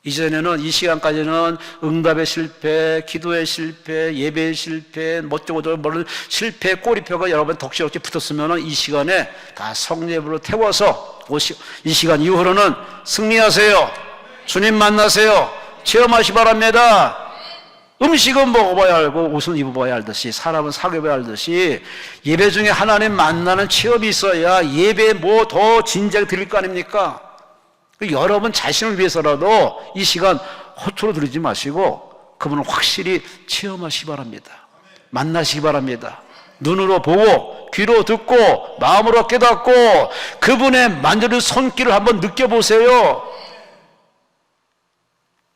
이전에는, 이 시간까지는 응답의 실패, 기도의 실패, 예배의 실패, 멋쩍어져 모르는 실패의 꼬리표가 여러분 덕지덕지 붙었으면 이 시간에 다 성령으로 태워서 이 시간 이후로는 승리하세요. 주님 만나세요. 체험하시 바랍니다. 음식은 먹어봐야 알고 옷은 입어봐야 알듯이, 사람은 사귀어봐야 알듯이 예배 중에 하나님 만나는 체험이 있어야 예배에 뭐 더 진작에 드릴 거 아닙니까? 여러분 자신을 위해서라도 이 시간 허투루 드리지 마시고 그분을 확실히 체험하시기 바랍니다. 만나시기 바랍니다. 눈으로 보고 귀로 듣고 마음으로 깨닫고 그분의 만져진 손길을 한번 느껴보세요.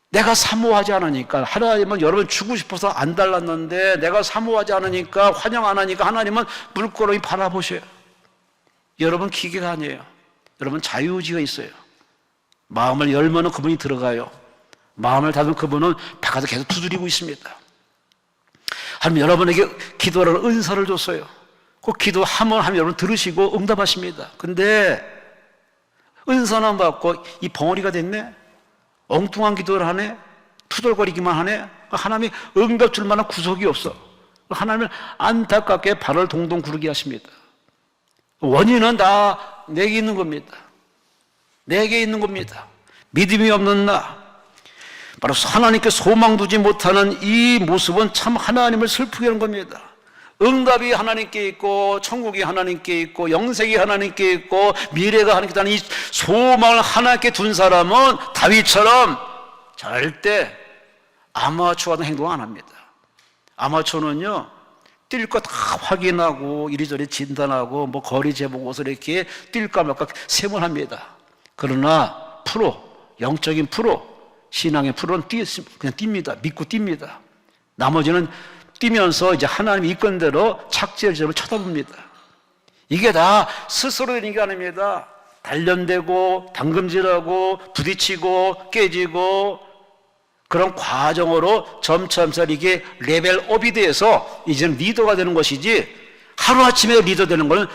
내가 사모하지 않으니까, 하나님은 여러분 주고 싶어서 안 달랐는데 내가 사모하지 않으니까, 환영 안 하니까 하나님은 물끄러미 바라보셔요. 여러분 기계가 아니에요. 여러분 자유의지가 있어요. 마음을 열면 그분이 들어가요. 마음을 닫은 그분은 바깥에 계속 두드리고 있습니다. 하나님 여러분에게 기도하라는 은사를 줬어요. 꼭 기도하면 여러분 들으시고 응답하십니다. 근데 은사는 받고 이 벙어리가 됐네? 엉뚱한 기도를 하네? 투덜거리기만 하네? 하나님이 응답 줄 만한 구석이 없어. 하나님을 안타깝게 발을 동동 구르게 하십니다. 원인은 다 내게 있는 겁니다. 내게 있는 겁니다. 믿음이 없는 나, 바로 하나님께 소망 두지 못하는 이 모습은 참 하나님을 슬프게 하는 겁니다. 응답이 하나님께 있고 천국이 하나님께 있고 영생이 하나님께 있고 미래가 하나님께 있다는 이 소망을 하나님께 둔 사람은 다윗처럼 절대 아마추어는 행동 안 합니다. 아마추어는요, 뛸 거 다 확인하고 이리저리 진단하고 뭐 거리 재보고서 이렇게 뛸까 말까 세문합니다. 그러나 프로, 영적인 프로, 신앙의 프로는 그냥 뜁니다. 믿고 뜁니다. 나머지는 뛰면서 이제 하나님의 이건대로 착지를 쳐다봅니다. 이게 다 스스로 되는 게 아닙니다. 단련되고 당금질하고 부딪히고 깨지고 그런 과정으로 점차 이게 레벨업이 돼서 이제는 리더가 되는 것이지, 하루아침에 리더 되는 것은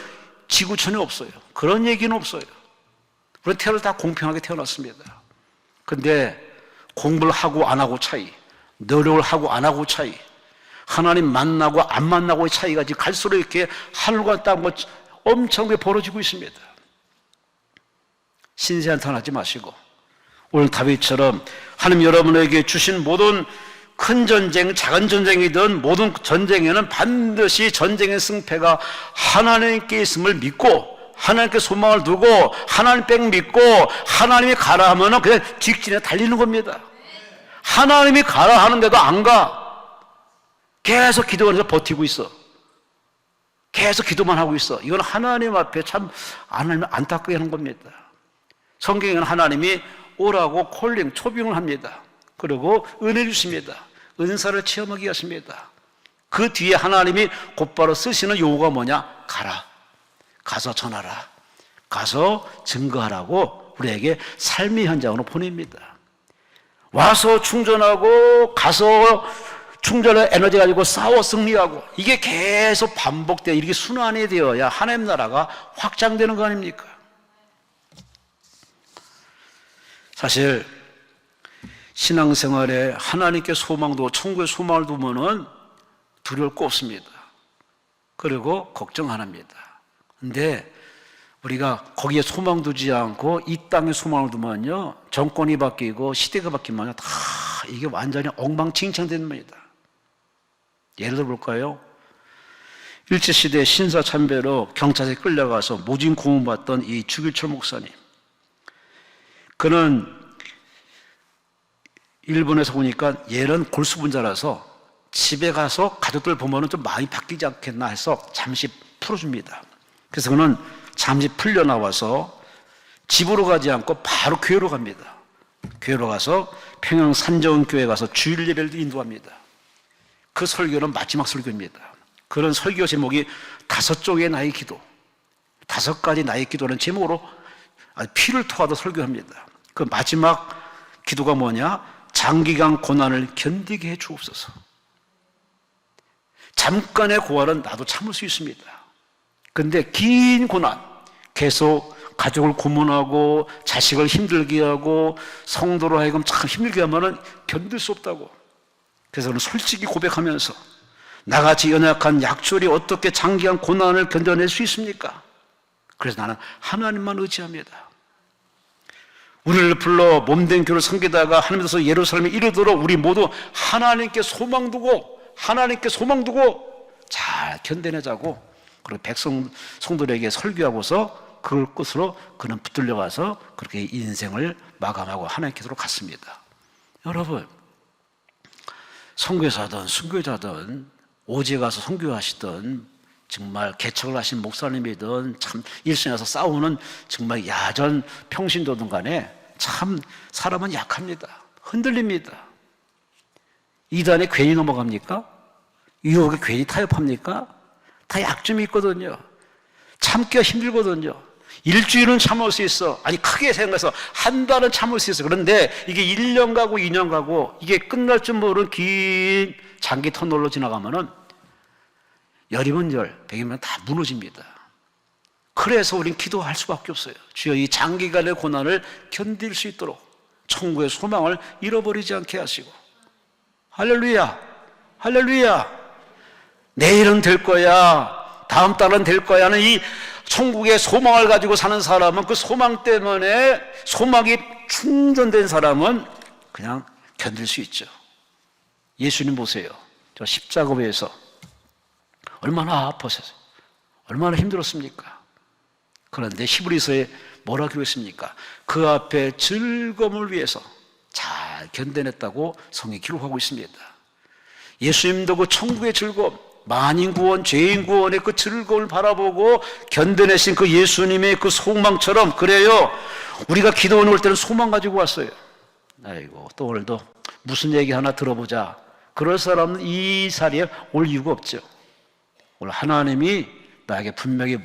지구촌에 없어요. 그런 얘기는 없어요. 우리 태어날 다 공평하게 태어났습니다. 근데 공부를 하고 안 하고 차이, 노력을 하고 안 하고 차이, 하나님 만나고 안 만나고의 차이가 지금 갈수록 이렇게 하늘과 땅과 엄청나게 벌어지고 있습니다. 신세한탄하지 마시고 오늘 다윗처럼 하나님 여러분에게 주신 모든 큰 전쟁, 작은 전쟁이든 모든 전쟁에는 반드시 전쟁의 승패가 하나님께 있음을 믿고 하나님께 소망을 두고 하나님 백 믿고 하나님이 가라 하면 그냥 직진에 달리는 겁니다. 하나님이 가라 하는데도 안 가. 계속 기도하면서 버티고 있어. 계속 기도만 하고 있어. 이건 하나님 앞에 참 안타깝게 하는 겁니다. 성경에는 하나님이 오라고 콜링, 초빙을 합니다. 그리고 은혜 주십니다. 은사를 체험하게 하십니다. 그 뒤에 하나님이 곧바로 쓰시는 요구가 뭐냐? 가라. 가서 전하라. 가서 증거하라고 우리에게 삶의 현장으로 보냅니다. 와서 충전하고 가서 충전의 에너지 가지고 싸워 승리하고 이게 계속 반복되어 이렇게 순환이 되어야 하나님 나라가 확장되는 거 아닙니까? 사실 신앙생활에 하나님께 소망도 천국의 소망을 두면은 두려울 거 없습니다. 그리고 걱정 안 합니다. 근데 우리가 거기에 소망 두지 않고 이 땅에 소망을 두면요, 정권이 바뀌고 시대가 바뀌면 다 이게 완전히 엉망진창되는 겁니다. 예를 들어 볼까요? 일제시대 신사참배로 경찰에 끌려가서 모진 고문받던 이 주길철 목사님, 그는 일본에서 보니까 얘는 골수분자라서 집에 가서 가족들 보면은 좀 마음이 바뀌지 않겠나 해서 잠시 풀어줍니다. 그래서 그는 잠시 풀려 나와서 집으로 가지 않고 바로 교회로 갑니다. 교회로 가서 평양 산정교회 가서 주일 예배를 인도합니다. 그 설교는 마지막 설교입니다. 그런 설교 제목이 5쪽의 나의 기도, 5가지 나의 기도라는 제목으로 피를 토하듯 설교합니다. 그 마지막 기도가 뭐냐? 장기간 고난을 견디게 해 주옵소서. 잠깐의 고난은 나도 참을 수 있습니다. 근데 긴 고난, 계속 가족을 고문하고 자식을 힘들게 하고 성도로 하여금 참 힘들게 하면은 견딜 수 없다고. 그래서 저는 솔직히 고백하면서 나같이 연약한 약졸이 어떻게 장기간 고난을 견뎌낼 수 있습니까? 그래서 나는 하나님만 의지합니다. 우리를 불러 몸된 교를 섬기다가 하나님께서 예루살렘에 이르도록 우리 모두 하나님께 소망 두고 잘 견뎌내자고, 그리고 성도들에게 설교하고서 그걸 끝으로 그는 붙들려 가서 그렇게 인생을 마감하고 하나님께로 갔습니다. 여러분, 선교사든 순교자든 오지에 가서 선교하시든 정말 개척을 하신 목사님이든 참 일선에서 싸우는 정말 야전 평신도든 간에 참 사람은 약합니다. 흔들립니다. 이단에 괜히 넘어갑니까? 유혹에 괜히 타협합니까? 다 약점이 있거든요. 참기가 힘들거든요. 일주일은 참을 수 있어. 아니 크게 생각해서 한 달은 참을 수 있어. 그런데 이게 1년 가고 2년 가고 이게 끝날 줄 모르는 긴 장기 터널로 지나가면은 열이면 열, 백이면 다 무너집니다. 그래서 우린 기도할 수밖에 없어요. 주여 이 장기간의 고난을 견딜 수 있도록 천국의 소망을 잃어버리지 않게 하시고. 할렐루야, 할렐루야. 내일은 될 거야, 다음 달은 될 거야 하는 이 천국의 소망을 가지고 사는 사람은, 그 소망 때문에 소망이 충전된 사람은 그냥 견딜 수 있죠. 예수님 보세요. 저 십자가에서 얼마나 아팠어요. 얼마나 힘들었습니까? 그런데 히브리서에 뭐라 기록했습니까? 그 앞에 즐거움을 위해서 잘 견뎌냈다고 성경이 기록하고 있습니다. 예수님도 그 천국의 즐거움, 만인 구원, 죄인 구원의 그 즐거움을 바라보고 견뎌내신 그 예수님의 그 소망처럼, 그래요, 우리가 기도원에 올 때는 소망 가지고 왔어요. 아이고, 또 오늘도 무슨 얘기 하나 들어보자, 그럴 사람은 이 자리에 올 이유가 없죠. 오늘 하나님이 나에게 분명히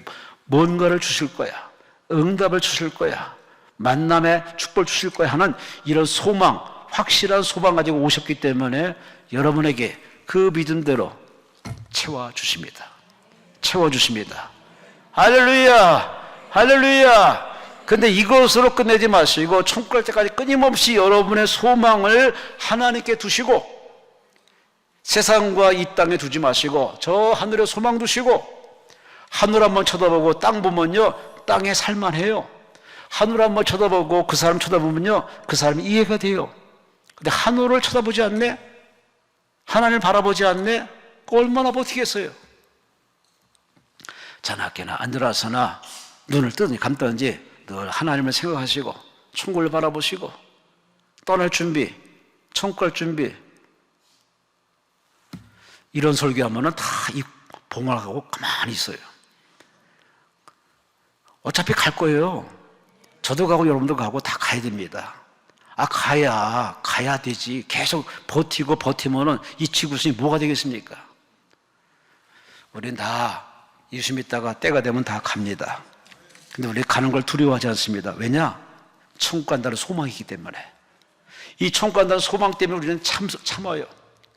뭔가를 주실 거야, 응답을 주실 거야, 만남의 축복을 주실 거야 하는 이런 소망, 확실한 소망 가지고 오셨기 때문에 여러분에게 그 믿음대로 채워주십니다. 채워주십니다. 할렐루야, 할렐루야. 근데 이것으로 끝내지 마시고 천국 갈 때까지 끊임없이 여러분의 소망을 하나님께 두시고, 세상과 이 땅에 두지 마시고 저 하늘에 소망 두시고, 하늘 한번 쳐다보고 땅 보면요, 땅에 살만해요. 하늘 한번 쳐다보고 그 사람 쳐다보면요, 그 사람이 이해가 돼요. 근데 하늘을 쳐다보지 않네, 하나님을 바라보지 않네, 얼마나 버티겠어요. 자나깨나 앉으라서나 눈을 뜨든지 감든지 늘 하나님을 생각하시고 천국을 바라보시고 떠날 준비, 천국 갈 준비. 이런 설교하면은 다 입 봉합하고 가만히 있어요. 어차피 갈 거예요. 저도 가고 여러분도 가고 다 가야 됩니다. 가야 되지. 계속 버티면은 이 지구촌이 뭐가 되겠습니까? 우린 다 예수 믿다가 때가 되면 다 갑니다. 근데 우리 가는 걸 두려워하지 않습니다. 왜냐? 천국 간다는 소망이기 때문에. 이 천국 간다는 소망 때문에 우리는 참아요.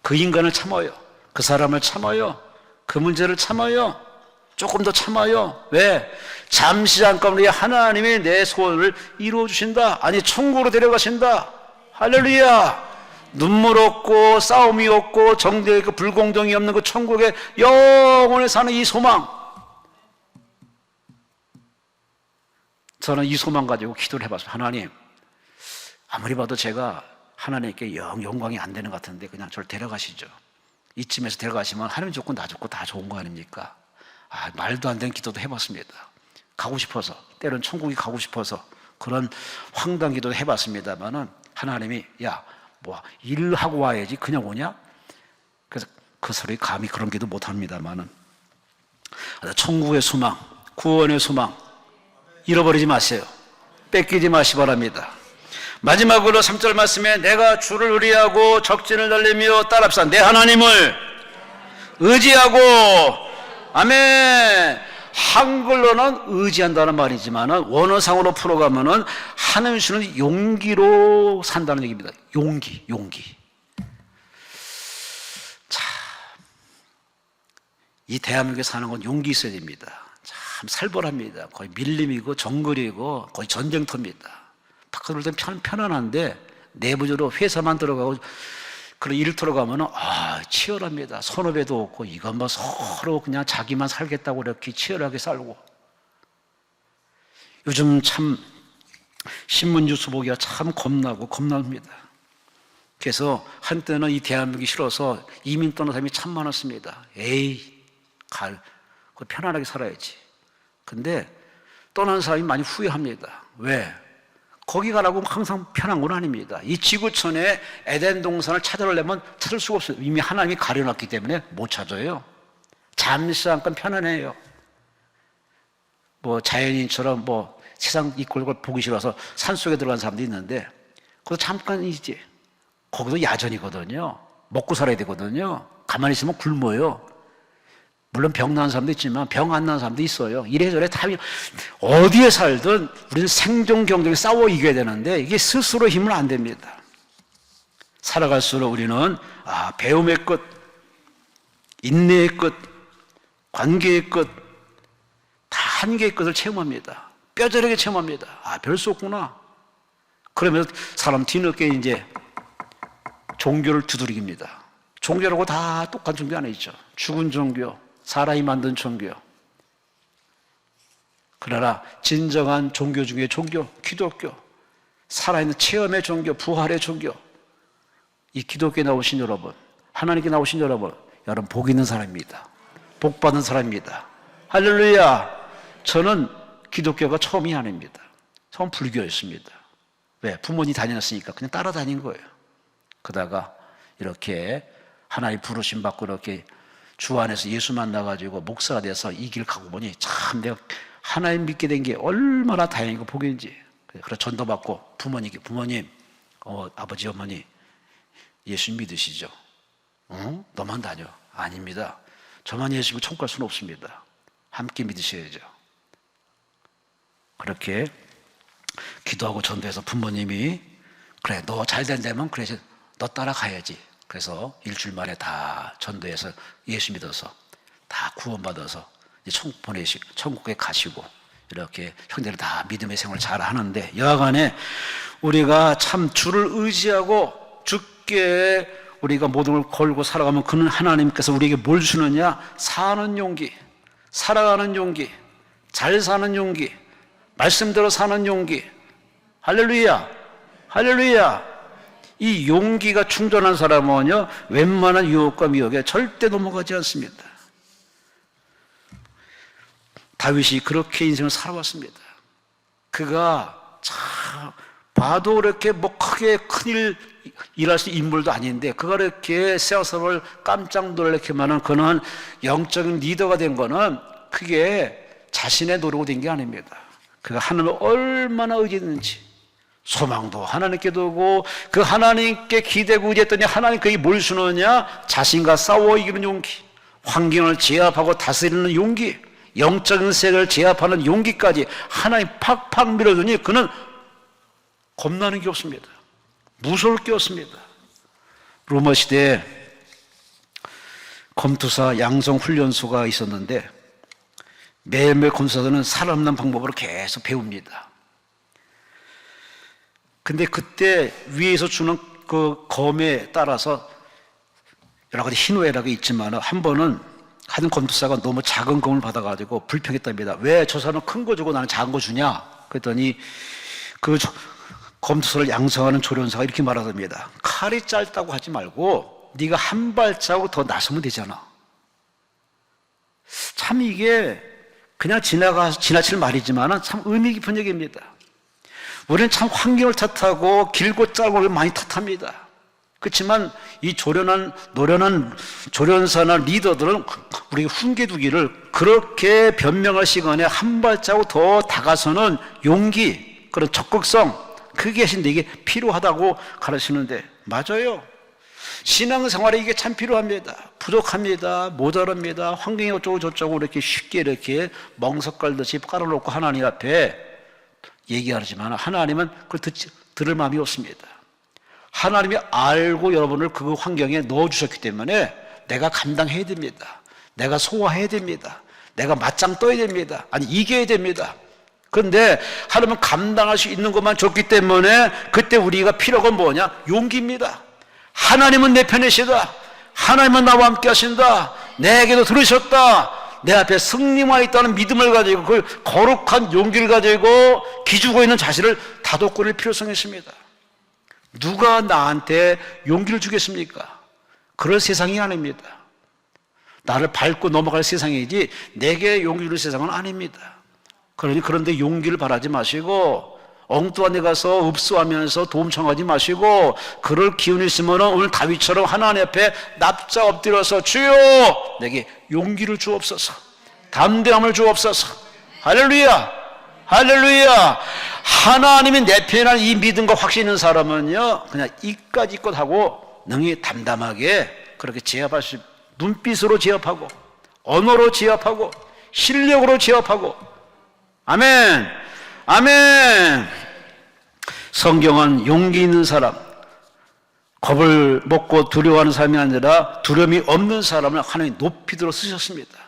그 인간을 참아요. 그 사람을 참아요. 그 문제를 참아요. 조금 더 참아요. 왜? 잠시 잠깐 우리 하나님이 내 소원을 이루어 주신다. 아니 천국으로 데려가신다. 할렐루야. 눈물 없고 싸움이 없고 정죄 없고 불공정이 없는 그 천국에 영원히 사는 이 소망. 저는 이 소망 가지고 기도를 해봤어요. 하나님, 아무리 봐도 제가 하나님께 영광이 안 되는 것 같은데 그냥 저를 데려가시죠. 이쯤에서 데려가시면 하나님 좋고 나 좋고 다 좋은 거 아닙니까? 말도 안 되는 기도도 해봤습니다. 가고 싶어서, 때로는 천국이 가고 싶어서 그런 황당 기도도 해봤습니다만은 하나님이 일하고 와야지 그냥 오냐? 그래서 그 소리 감히 그런 기도 못합니다만은 천국의 소망, 구원의 소망 잃어버리지 마세요. 뺏기지 마시 바랍니다. 마지막으로 3절 말씀에 내가 주를 의리하고 적진을 달리며 따라합시다. 내 하나님을 의지하고, 아멘. 한글로는 의지한다는 말이지만은 원어상으로 풀어가면은 하나님 주는 용기로 산다는 얘기입니다. 용기. 자, 이 대한민국에 사는 건 용기 있어야 됩니다. 참 살벌합니다. 거의 밀림이고 정글이고 거의 전쟁터입니다. 바깥으로 볼 땐 편안한데 내부적으로 회사만 들어가고 그런 일을 들어가면은 치열합니다. 선후배도 없고 이건 뭐 서로 그냥 자기만 살겠다고 이렇게 치열하게 살고. 요즘 참 신문 뉴스 보기가 참 겁납니다. 그래서 한때는 이 대한민국이 싫어서 이민 떠난 사람이 참 많았습니다. 편안하게 살아야지. 근데 떠난 사람이 많이 후회합니다. 왜? 거기 가라고 항상 편한 건 아닙니다. 이 지구촌에 에덴 동산을 찾으려면 찾을 수가 없어요. 이미 하나님이 가려놨기 때문에 못 찾아요. 잠시 잠깐 편안해요. 자연인처럼 세상 이 꼴을 보기 싫어서 산속에 들어간 사람도 있는데 그것도 잠깐이지. 거기도 야전이거든요. 먹고 살아야 되거든요. 가만히 있으면 굶어요. 물론 병 나는 사람도 있지만 병 안 나는 사람도 있어요. 이래저래 다 어디에 살든 우리는 생존 경쟁에 싸워 이겨야 되는데 이게 스스로 힘은 안 됩니다. 살아갈수록 우리는 배움의 끝, 인내의 끝, 관계의 끝, 다 한계의 끝을 체험합니다. 뼈저리게 체험합니다. 별 수 없구나. 그러면서 사람 뒤늦게 이제 종교를 두드립니다. 종교라고 다 똑같은 종교 안에 있죠. 죽은 종교, 사람이 만든 종교. 그러나 진정한 종교 중에 종교, 기독교, 살아있는 체험의 종교, 부활의 종교. 이 기독교에 나오신 여러분, 하나님께 나오신 여러분 복 있는 사람입니다. 복 받은 사람입니다. 할렐루야. 저는 기독교가 처음이 아닙니다. 처음 불교였습니다. 왜? 부모님이 다녔으니까 그냥 따라다닌 거예요. 그러다가 이렇게 하나님 부르심 받고 이렇게 주 안에서 예수 만나가지고 목사가 돼서 이 길 가고 보니 참 내가 하나님 믿게 된 게 얼마나 다행이고 복인지. 그래서 전도 받고 부모님, 아버지, 어머니 예수 믿으시죠? 너만 다녀. 아닙니다. 저만 예수 믿고 천국 갈 수는 없습니다. 함께 믿으셔야죠. 그렇게 기도하고 전도해서 부모님이 그래 너 잘 된다면 그래 너 따라가야지. 그래서 일주일 만에 다 전도해서 예수 믿어서 다 구원받아서 천국에 가시고 이렇게 형제들 다 믿음의 생활을 잘 하는데 여하간에 우리가 참 주를 의지하고 주께 우리가 모든 걸 걸고 살아가면 그는 하나님께서 우리에게 뭘 주느냐? 사는 용기, 살아가는 용기, 잘 사는 용기, 말씀대로 사는 용기. 할렐루야, 할렐루야. 이 용기가 충전한 사람은요 웬만한 유혹과 미혹에 절대 넘어가지 않습니다. 다윗이 그렇게 인생을 살아왔습니다. 그가 참 봐도 그렇게 크게 큰일 일할 수 있는 인물도 아닌데 그가 이렇게 세상을 깜짝 놀라게 만한 그는 영적인 리더가 된 거는 그게 자신의 노력으로 된 게 아닙니다. 그가 하나님을 얼마나 의지했는지 소망도 하나님께 두고 그 하나님께 기대고 의지했더니 하나님 그에게 뭘 주느냐? 자신과 싸워 이기는 용기, 환경을 제압하고 다스리는 용기, 영적인 세계를 제압하는 용기까지 하나님 팍팍 밀어주니 그는 겁나는 게 없습니다. 무서울 게 없습니다. 로마 시대에 검투사 양성훈련소가 있었는데 매일매일 검투사들은 살아남는 방법으로 계속 배웁니다. 근데 그때 위에서 주는 그 검에 따라서 여러 가지 희노애락이 있지만 한 번은 한 검투사가 너무 작은 검을 받아가지고 불평했답니다. 왜 저 사람은 큰 거 주고 나는 작은 거 주냐? 그랬더니 그 검투사를 양성하는 조련사가 이렇게 말하답니다. 칼이 짧다고 하지 말고 네가 한 발자국 더 나서면 되잖아. 참 이게 그냥 지나칠 말이지만 참 의미 깊은 얘기입니다. 우리는 참 환경을 탓하고 길고 짧고 많이 탓합니다. 그렇지만 이 노련한 조련사나 리더들은 우리 훈계두기를 그렇게 변명할 시간에 한 발자국 더 다가서는 용기, 그런 적극성, 그게 이게 필요하다고 가르치는데 맞아요. 신앙생활에 이게 참 필요합니다. 부족합니다. 모자랍니다. 환경이 어쩌고 저쩌고 이렇게 쉽게 이렇게 멍석 깔듯이 깔아놓고 하나님 앞에 얘기하지만 하나님은 그걸 들을 마음이 없습니다. 하나님이 알고 여러분을 그 환경에 넣어주셨기 때문에 내가 감당해야 됩니다. 내가 소화해야 됩니다. 내가 맞짱 떠야 됩니다. 아니 이겨야 됩니다. 그런데 하나님은 감당할 수 있는 것만 줬기 때문에 그때 우리가 필요한 뭐냐? 용기입니다. 하나님은 내 편이시다. 하나님은 나와 함께 하신다. 내게도 들으셨다. 내 앞에 승리와 있다는 믿음을 가지고 그 거룩한 용기를 가지고 기죽어 있는 자신을 다독거릴 필요성이 있습니다. 누가 나한테 용기를 주겠습니까? 그럴 세상이 아닙니다. 나를 밟고 넘어갈 세상이지 내게 용기 주는 세상은 아닙니다. 그런데 용기를 바라지 마시고 엉뚱한 데 가서 읍수하면서 도움 청하지 마시고 그럴 기운이 있으면 오늘 다윗처럼 하나님 앞에 납작 엎드려서 주여 내게 용기를 주옵소서, 담대함을 주옵소서. 할렐루야, 할렐루야. 하나님이 내 편이라는 이 믿음과 확신 있는 사람은요 그냥 이까짓 것 하고 능히 담담하게 그렇게 제압할 수, 눈빛으로 제압하고 언어로 제압하고 실력으로 제압하고. 아멘. 아멘. 성경은 용기 있는 사람, 겁을 먹고 두려워하는 사람이 아니라 두려움이 없는 사람을 하나님이 높이 들어 쓰셨습니다.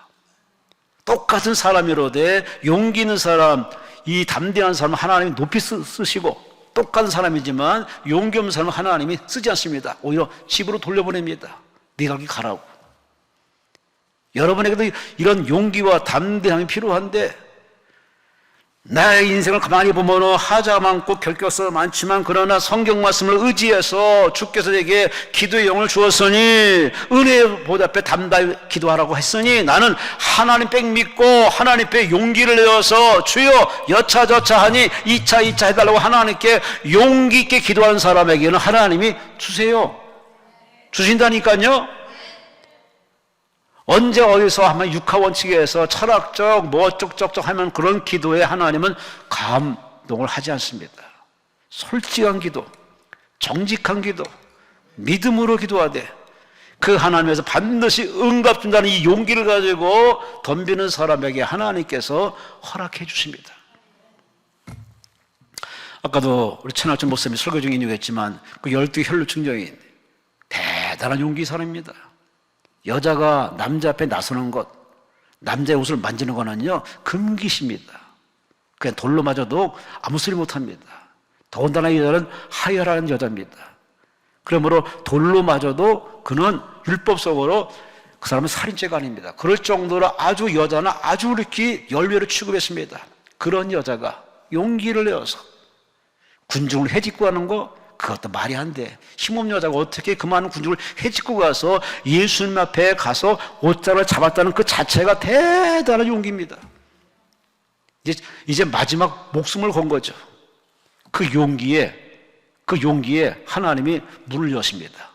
똑같은 사람이로되 용기 있는 사람, 이 담대한 사람을 하나님이 높이 쓰시고, 똑같은 사람이지만 용기 없는 사람은 하나님이 쓰지 않습니다. 오히려 집으로 돌려보냅니다. 네가 거기 가라고. 여러분에게도 이런 용기와 담대함이 필요한데, 나의 인생을 가만히 보면 하자가 많고 결격서가 많지만, 그러나 성경 말씀을 의지해서 주께서 내게 기도의 영을 주었으니 은혜의 보좌 앞에 담대히 기도하라고 했으니, 나는 하나님 백 믿고 하나님 백 용기를 내어서 주여 여차저차하니 2차 해달라고 하나님께 용기 있게 기도하는 사람에게는 하나님이 주세요. 주신다니까요. 언제 어디서 하면 육하원칙에서 철학적 뭐 어쩌고저쩌고 하면 그런 기도에 하나님은 감동을 하지 않습니다. 솔직한 기도, 정직한 기도, 믿음으로 기도하되 그 하나님에서 반드시 응답 준다는 이 용기를 가지고 덤비는 사람에게 하나님께서 허락해 주십니다. 아까도 우리 천하철 목사님이 설교 중에 인용했지만 그 12 혈루 증정인 대단한 용기 사람입니다. 여자가 남자 앞에 나서는 것, 남자의 옷을 만지는 거는요 금기십니다. 그냥 돌로 맞아도 아무 소리 못합니다. 더군다나 이 여자는 하혈하는 여자입니다. 그러므로 돌로 맞아도 그는 율법적으로 그 사람은 살인죄가 아닙니다. 그럴 정도로 아주 여자는 아주 이렇게 열매로 취급했습니다. 그런 여자가 용기를 내어서 군중을 해집고 하는 거, 그것도 말이 안 돼. 힘없는 여자가 어떻게 그 많은 군중을 해집고 가서 예수님 앞에 가서 옷장을 잡았다는 그 자체가 대단한 용기입니다. 이제 마지막 목숨을 건 거죠. 그 용기에 하나님이 문을 여십니다.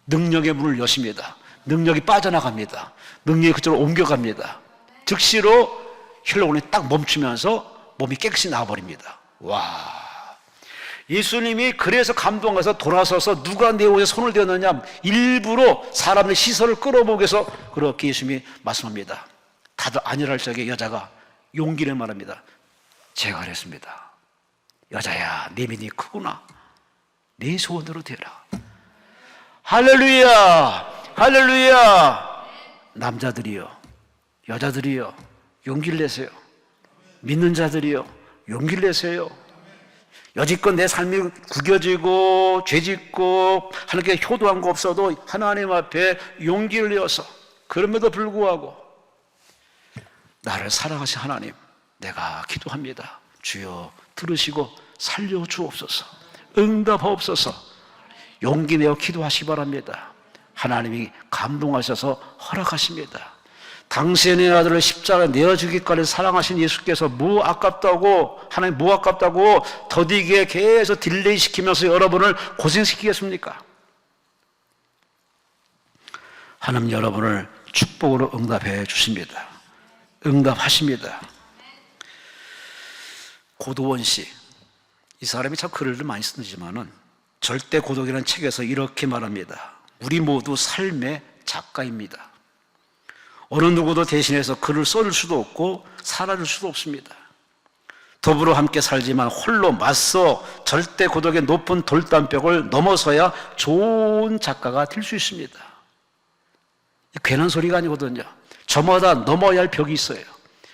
능력의 문을 여십니다. 능력이 빠져나갑니다. 능력이 그쪽으로 옮겨갑니다. 즉시로 혈로원이 딱 멈추면서 몸이 깨끗이 나와버립니다. 와! 예수님이 그래서 감동해서 돌아서서 누가 내 옷에 손을 대었느냐, 일부러 사람의 시선을 끌어보기 위해서 그렇게 예수님이 말씀합니다. 다들 아니라 할 적에 여자가 용기를 말합니다. 제가 그랬습니다. 여자야, 네 믿음이 크구나. 네 소원대로 되라. 할렐루야, 할렐루야. 남자들이요, 여자들이요, 용기를 내세요. 믿는 자들이요, 용기를 내세요. 여지껏 내 삶이 구겨지고 죄짓고 하나님께 효도한 거 없어도 하나님 앞에 용기를 내어서, 그럼에도 불구하고 나를 사랑하신 하나님, 내가 기도합니다. 주여 들으시고 살려주옵소서, 응답하옵소서. 용기 내어 기도하시기 바랍니다. 하나님이 감동하셔서 허락하십니다. 당신의 아들을 십자가에 내어주기까지 사랑하신 예수께서 뭐 아깝다고, 하나님 뭐 아깝다고 더디게 계속 딜레이 시키면서 여러분을 고생시키겠습니까? 하나님 여러분을 축복으로 응답해 주십니다. 응답하십니다. 고도원 씨, 이 사람이 참 글을 많이 쓰지만은 절대 고독이라는 책에서 이렇게 말합니다. 우리 모두 삶의 작가입니다. 어느 누구도 대신해서 글을 써줄 수도 없고 살아줄 수도 없습니다. 더불어 함께 살지만 홀로 맞서 절대 고독의 높은 돌담벽을 넘어서야 좋은 작가가 될 수 있습니다. 괜한 소리가 아니거든요. 저마다 넘어야 할 벽이 있어요.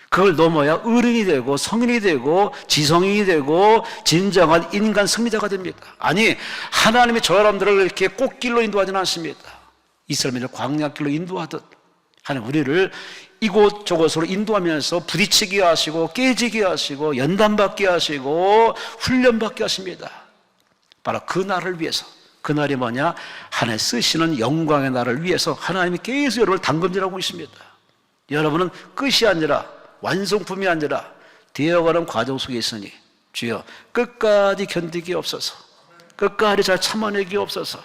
그걸 넘어야 어른이 되고 성인이 되고 지성인이 되고 진정한 인간 승리자가 됩니다. 아니, 하나님이 저 사람들을 이렇게 꽃길로 인도하지는 않습니다. 이스라엘을 광야길로 인도하듯 하나님 우리를 이곳저곳으로 인도하면서 부딪히게 하시고 깨지게 하시고 연단받게 하시고 훈련받게 하십니다. 바로 그 날을 위해서. 그 날이 뭐냐? 하나님 쓰시는 영광의 날을 위해서 하나님이 계속 여러분을 당금질하고 있습니다. 여러분은 끝이 아니라, 완성품이 아니라 되어가는 과정 속에 있으니 주여 끝까지 견디기 없어서, 끝까지 잘 참아내기 없어서.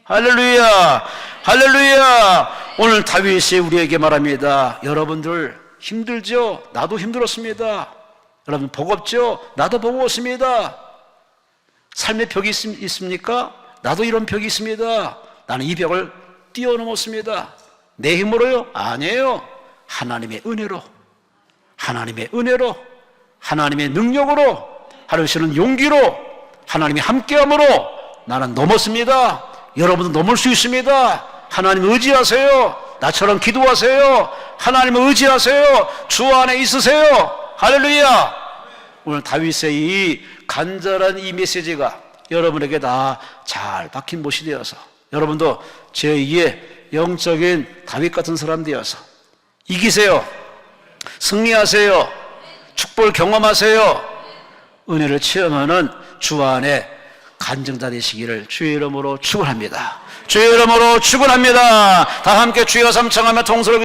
할렐루야, 할렐루야. 오늘 다윗이 우리에게 말합니다. 여러분들 힘들죠? 나도 힘들었습니다. 여러분 버겁죠? 나도 버거웠습니다. 삶의 벽이 있습니까? 나도 이런 벽이 있습니다. 나는 이 벽을 뛰어넘었습니다. 내 힘으로요? 아니에요. 하나님의 은혜로, 하나님의 은혜로, 하나님의 능력으로, 하나님 주시는 용기로, 하나님이 함께함으로 나는 넘었습니다. 여러분도 넘을 수 있습니다. 하나님 의지하세요. 나처럼 기도하세요. 하나님을 의지하세요. 주 안에 있으세요. 할렐루야. 오늘 다윗의 이 간절한 이 메시지가 여러분에게 다 잘 박힌 못이 되어서 여러분도 제2의 영적인 다윗 같은 사람 되어서 이기세요. 승리하세요. 축복을 경험하세요. 은혜를 체험하는 주 안에 간증자 되시기를 주의 이름으로 축원합니다. 주의 이름으로 축원합니다. 다 함께 주여 삼창하며 통솔